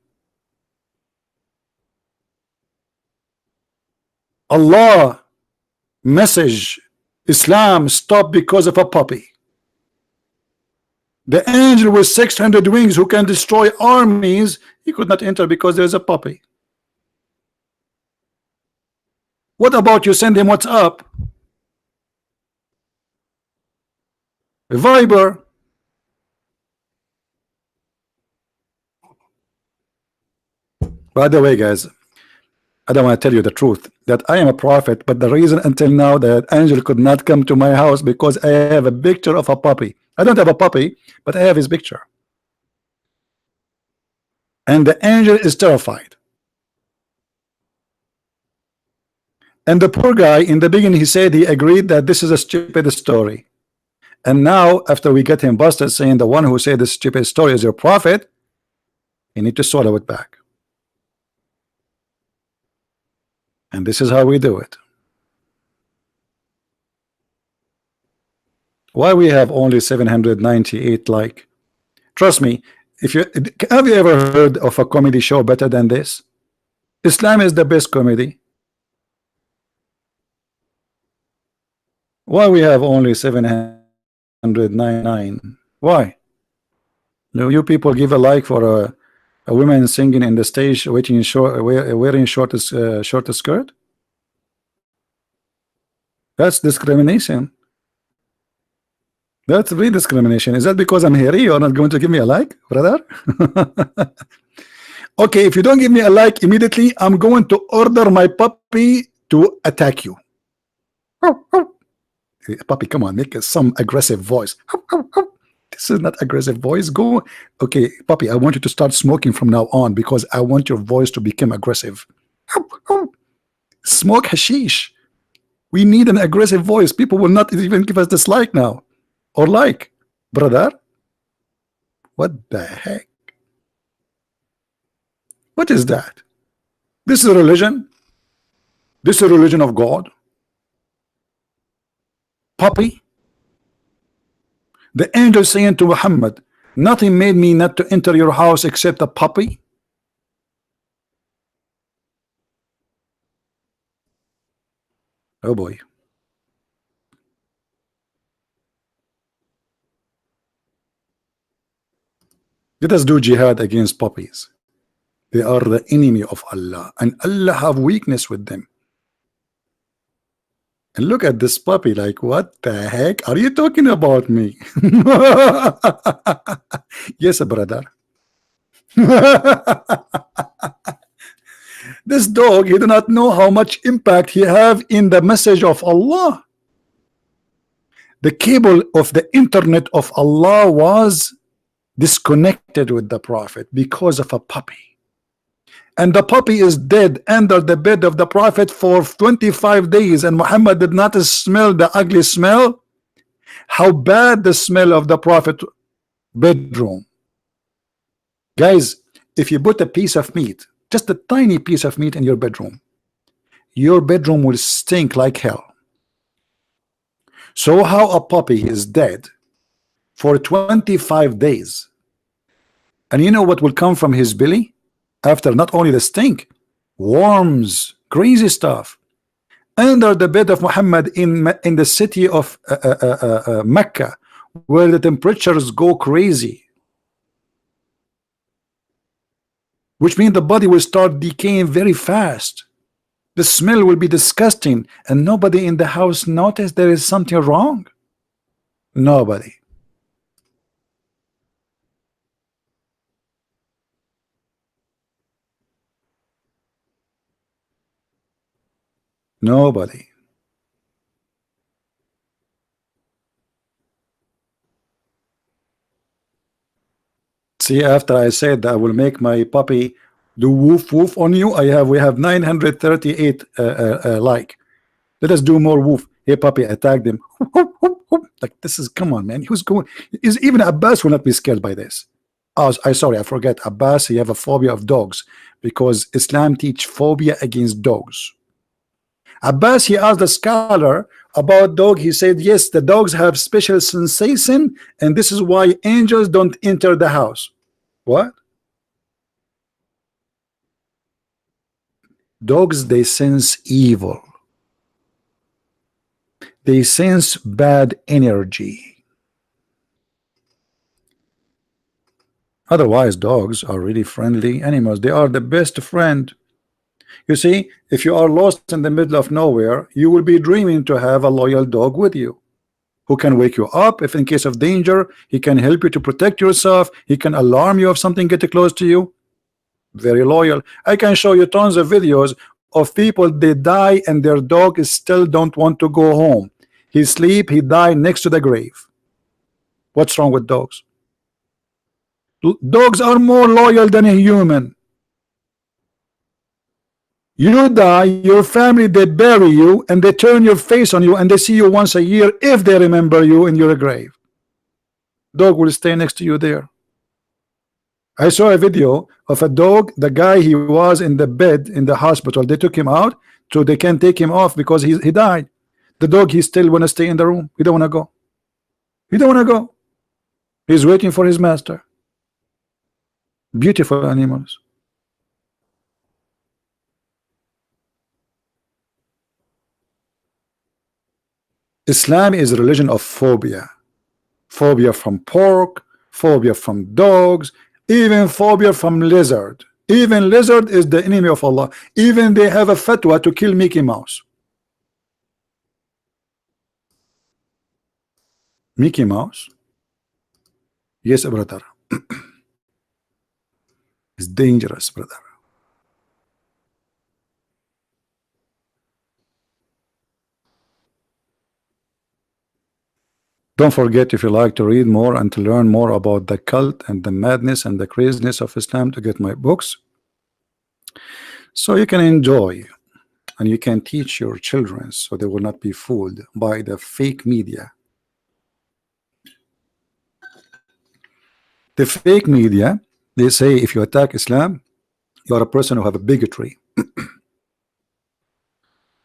[SPEAKER 1] Allah message Islam stopped because of a puppy. The angel with 600 wings who can destroy armies, he could not enter because there's a puppy. What about you send him WhatsApp, Viber? By the way, guys, I don't want to tell you the truth that I am a prophet, but the reason until now that angel could not come to my house because I have a picture of a puppy. I don't have a puppy, but I have his picture. And the angel is terrified. And the poor guy in the beginning, he said he agreed that this is a stupid story. And now after we get him busted saying the one who said this stupid story is your prophet, you need to swallow it back. And this is how we do it. Why we have only 798 like? Trust me, if you have you ever heard of a comedy show better than this? Islam is the best comedy. Why we have only 799? Why? No, you people give a like for a woman singing in the stage, wearing short skirt. That's discrimination. That's real discrimination. Is that because I'm hairy? You're not going to give me a like, brother? Okay, if you don't give me a like immediately, I'm going to order my puppy to attack you. Hey, puppy, come on, make some aggressive voice. This is not aggressive voice. Go. Okay, puppy, I want you to start smoking from now on because I want your voice to become aggressive. Smoke hashish. We need an aggressive voice. People will not even give us dislike now. Or like, brother. What the heck? What is that? This is a religion. This is a religion of God. Puppy? The angel saying to Muhammad, nothing made me not to enter your house except a puppy? Oh boy. Let us do jihad against puppies. They are the enemy of Allah, and Allah have weakness with them. And look at this puppy, like, what the heck are you talking about me? Yes, brother. This dog, he do not know how much impact he have in the message of Allah. The cable of the internet of Allah was disconnected with the Prophet because of a puppy. And the puppy is dead under the bed of the Prophet for 25 days, and Muhammad did not smell the ugly smell. How bad the smell of the Prophet bedroom. Guys, if you put a piece of meat, just a tiny piece of meat in your bedroom will stink like hell. So how a puppy is dead for 25 days, and you know what will come from his belly after? Not only the stink, worms, crazy stuff. Under the bed of Muhammad in the city of Mecca, where the temperatures go crazy, which means the body will start decaying very fast. The smell will be disgusting, and nobody in the house noticed there is something wrong. Nobody. Nobody. See, after I said that I will make my puppy do woof woof on you, we have 938 like. Let us do more woof. Hey puppy, attack them. Like, this is, come on, man. Who's going? Is even Abbas will not be scared by this. Oh, I forget. Abbas, he have a phobia of dogs because Islam teach phobia against dogs. Abbas, he asked the scholar about dog. He said, yes, the dogs have special sensation, and this is why angels don't enter the house. What? Dogs, they sense evil. They sense bad energy. Otherwise, dogs are really friendly animals. They are the best friend. You see, if you are lost in the middle of nowhere, you will be dreaming to have a loyal dog with you who can wake you up if in case of danger. He can help you to protect yourself. He can alarm you if something gets close to you. Very loyal. I can show you tons of videos of people, they die and their dog still don't want to go home. He sleep, he die next to the grave. What's wrong with dogs? Dogs are more loyal than a human. You die, your family, they bury you and they turn your face on you and they see you once a year if they remember you in your grave. Dog will stay next to you there. I saw a video of a dog. The guy, he was in the bed in the hospital. They took him out so they can take him off because he died. The dog, he still want to stay in the room. He don't want to go. He don't want to go. He's waiting for his master. Beautiful animals. Islam is a religion of phobia. Phobia from pork, phobia from dogs, even phobia from lizard. Even lizard is the enemy of Allah. Even they have a fatwa to kill Mickey Mouse. Mickey Mouse? Yes, brother. It's dangerous, brother. Don't forget, if you like to read more and to learn more about the cult and the madness and the craziness of Islam, to get my books so you can enjoy and you can teach your children so they will not be fooled by the fake media. The fake media, they say if you attack Islam, you are a person who have a bigotry.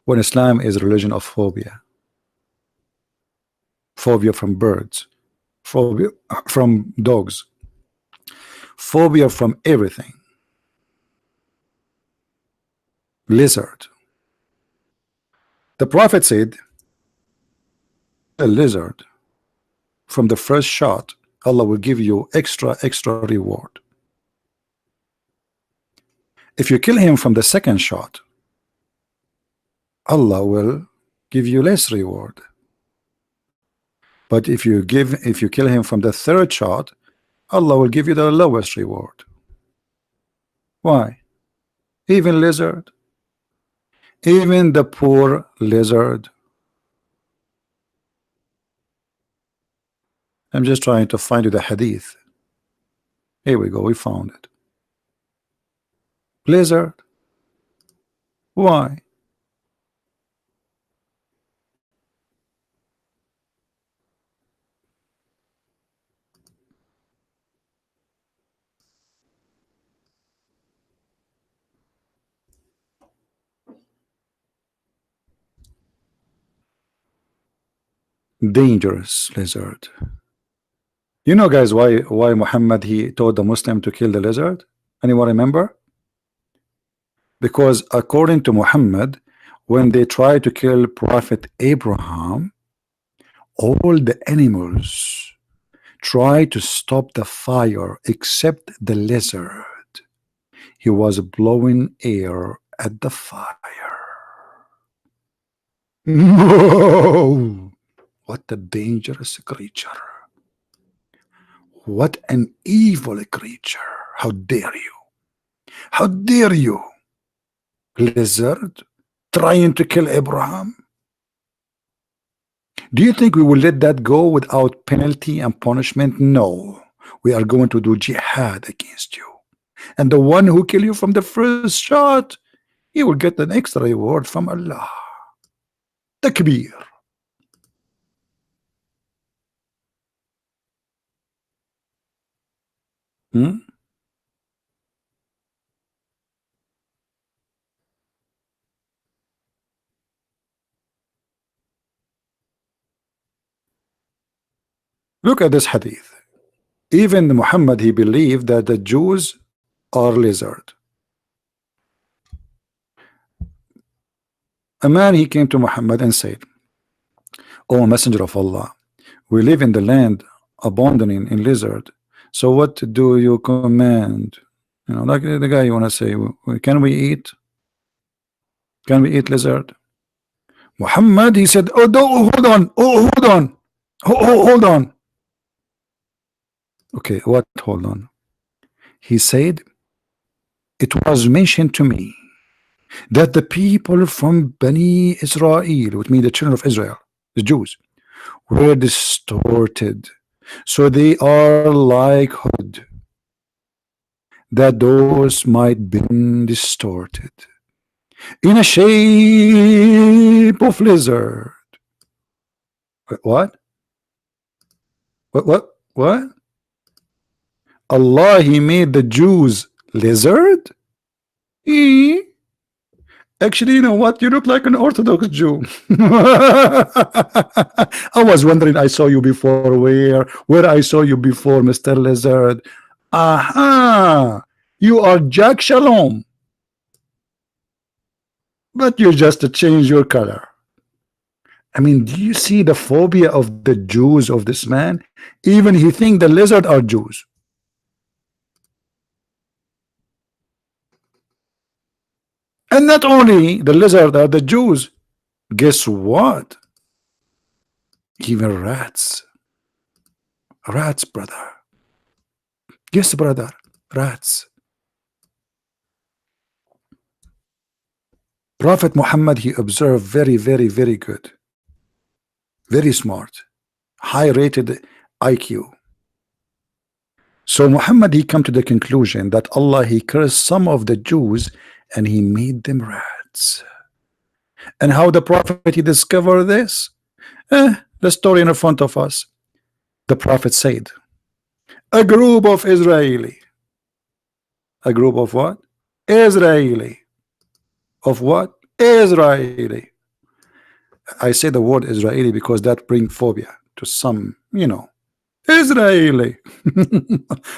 [SPEAKER 1] When Islam is a religion of phobia. phobia from birds, phobia from dogs, phobia from everything. Lizard. The Prophet said, a lizard from the first shot, Allah will give you extra reward. If you kill him from the second shot, Allah will give you less reward. But if you kill him from the third shot, Allah will give you the lowest reward. Why? Even lizard, even the poor lizard. I'm just trying to find you the hadith. Here we go, we found it. Lizard. Why? Dangerous lizard. You know, guys, why Muhammad he told the Muslim to kill the lizard? Anyone remember? Because according to Muhammad, when they tried to kill Prophet Abraham, all the animals tried to stop the fire except the lizard. He was blowing air at the fire. No! What a dangerous creature. What an evil creature. How dare you? How dare you? Lizard trying to kill Abraham. Do you think we will let that go without penalty and punishment? No. We are going to do jihad against you. And the one who kill you from the first shot, he will get an extra reward from Allah. Takbir. Look at this hadith. Even Muhammad, he believed that the Jews are lizard. A man, he came to Muhammad and said, "O Messenger of Allah, we live in the land abandoning in lizard. So what do you command?" You know, like the guy you want to say, can we eat? Can we eat lizard? Muhammad, he said, "Oh, hold on. Oh, hold on. Hold on." Okay, what? Hold on. He said, "It was mentioned to me that the people from Bani Israel, which means the children of Israel, the Jews, were distorted. So they are like hood, that those might be distorted in a shape of lizard." What? What? Allah, he made the Jews lizard? Actually, you know what? You look like an Orthodox Jew. I was wondering, I saw you before where I saw you before, Mr. Lizard. Aha! You are Jack Shalom. But you just change your color. I mean, do you see the phobia of the Jews of this man? Even he think the lizard are Jews. And not only the lizard are the Jews, guess what? Even rats. Rats, brother. Yes, brother. Rats. Prophet Muhammad, he observed very, very, very good. Very smart. High rated IQ. So Muhammad, he come to the conclusion that Allah, he cursed some of the Jews and he made them rats. And how the Prophet he discovered this? The story in front of us. The Prophet said, a group of Israeli. A group of what? Israeli. Of what? Israeli. I say the word Israeli because that brings phobia to some, you know, Israeli.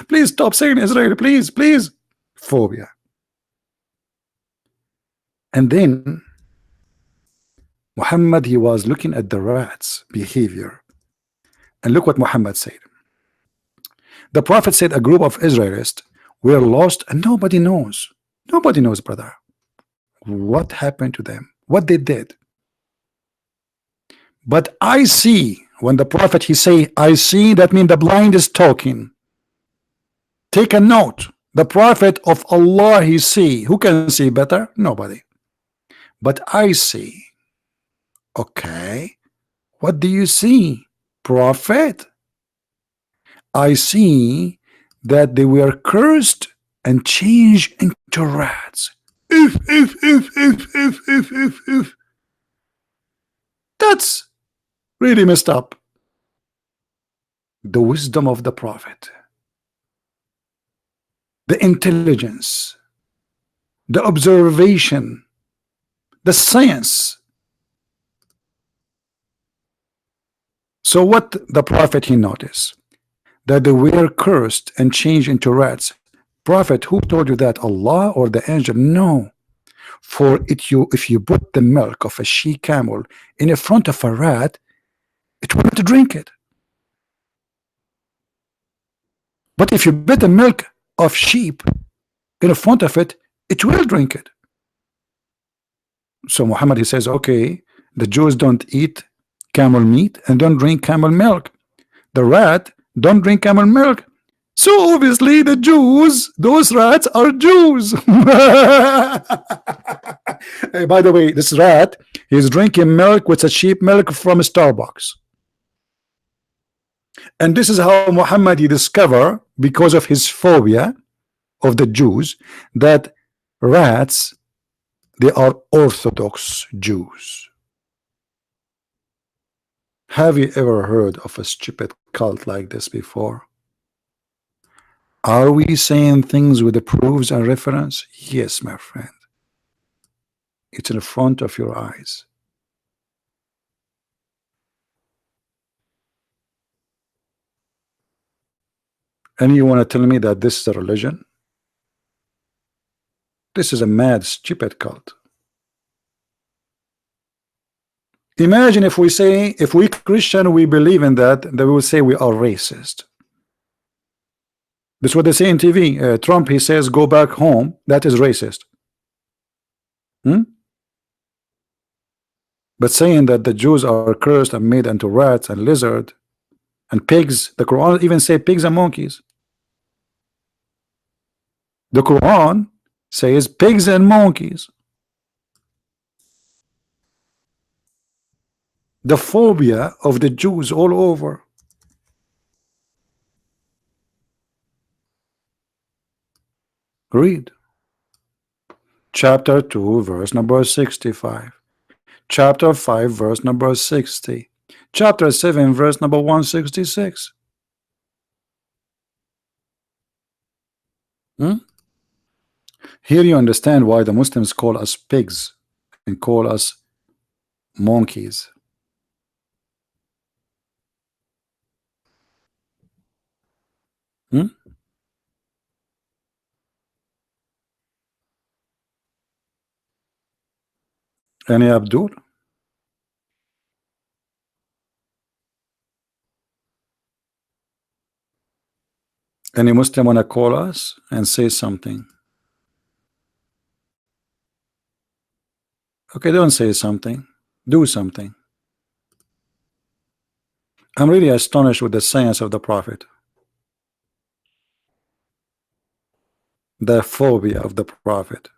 [SPEAKER 1] Please stop saying Israeli, please, please. Phobia. And then Muhammad, he was looking at the rats' behavior. And look what Muhammad said. The Prophet said a group of Israelites were lost and nobody knows. Nobody knows, brother, what happened to them, what they did. But I see, when the Prophet he say I see, that means the blind is talking. Take a note. The Prophet of Allah he see. Who can see better? Nobody. But I see. Okay. What do you see, Prophet? I see that they were cursed and changed into rats. If. That's really messed up. The wisdom of the Prophet, the intelligence, the observation, the science. So what the Prophet he noticed? That they were cursed and changed into rats. Prophet, who told you that? Allah or the angel? No. For if you put the milk of a she camel in front of a rat, it will not drink it. But if you put the milk of sheep in front of it, it will drink it. So Muhammad he says, okay, the Jews don't eat camel meat and don't drink camel milk. The rat don't drink camel milk. So obviously the Jews, those rats are Jews. Hey, by the way, this rat, he's drinking milk with a sheep milk from Starbucks. And this is how Muhammad he discovered, because of his phobia of the Jews, that rats, they are Orthodox Jews. Have you ever heard of a stupid cult like this before? Are we saying things with the proofs and reference? Yes, my friend. It's in front of your eyes. And you want to tell me that this is a religion? This is a mad, stupid cult. Imagine if we say, if we Christian, we believe in that, then we will say we are racist. That's what they say in TV. Trump, he says, go back home. That is racist. But saying that the Jews are cursed and made into rats and lizard and pigs, the Quran even say pigs and monkeys. The Quran says pigs and monkeys. The phobia of the Jews all over. Read. Chapter 2, verse number 65. Chapter 5, verse number 60. Chapter 7, verse number 166. Here you understand why the Muslims call us pigs and call us monkeys. Any Abdul? Any Muslim wanna call us and say something? Okay, don't say something. Do something. I'm really astonished with the science of the Prophet. The phobia of the Prophet.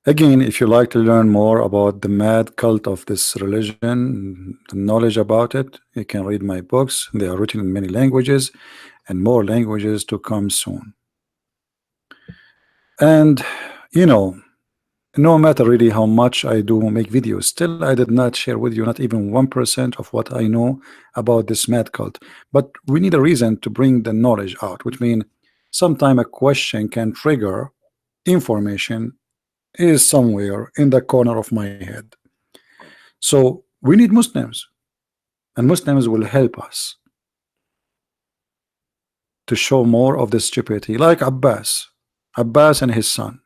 [SPEAKER 1] Again, if you like to learn more about the mad cult of this religion, the knowledge about it, you can read my books. They are written in many languages and more languages to come soon. And you know, no matter really how much I do make videos, still I did not share with you not even 1% of what I know about this mad cult. But we need a reason to bring the knowledge out, which means sometime a question can trigger information is somewhere in the corner of my head. So we need Muslims, and Muslims will help us to show more of the stupidity, like Abbas and his son.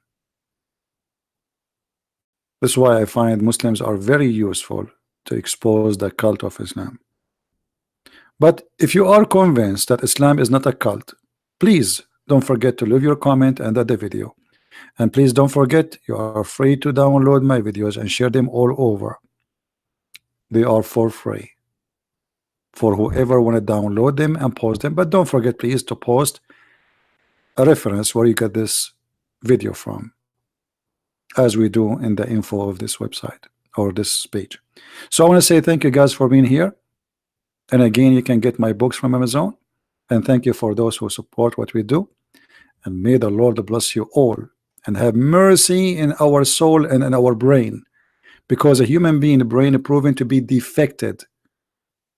[SPEAKER 1] That's why I find Muslims are very useful to expose the cult of Islam. But if you are convinced that Islam is not a cult, please don't forget to leave your comment under the video. And please don't forget, you are free to download my videos and share them all over. They are for free for whoever want to download them and post them. But don't forget, please, to post a reference where you get this video from, as we do in the info of this website or this page. So I want to say thank you guys for being here. And again, you can get my books from Amazon. And thank you for those who support what we do. And may the Lord bless you all and have mercy in our soul and in our brain, because a human being brain is proven to be defected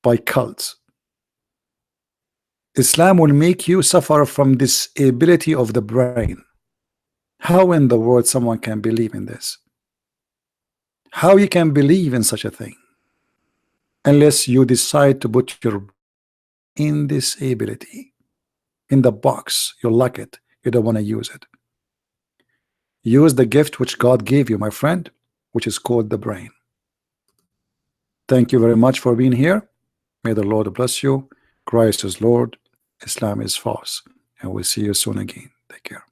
[SPEAKER 1] by cults. Islam will make you suffer from disability of the brain. How in the world someone can believe in this? How you can believe in such a thing unless you decide to put your in disability in the box? You lock it, you don't want to use it. Use the gift which God gave you, my friend, which is called the brain. Thank you very much for being here. May the Lord bless you. Christ is Lord, Islam is false, and we'll see you soon again. Take care.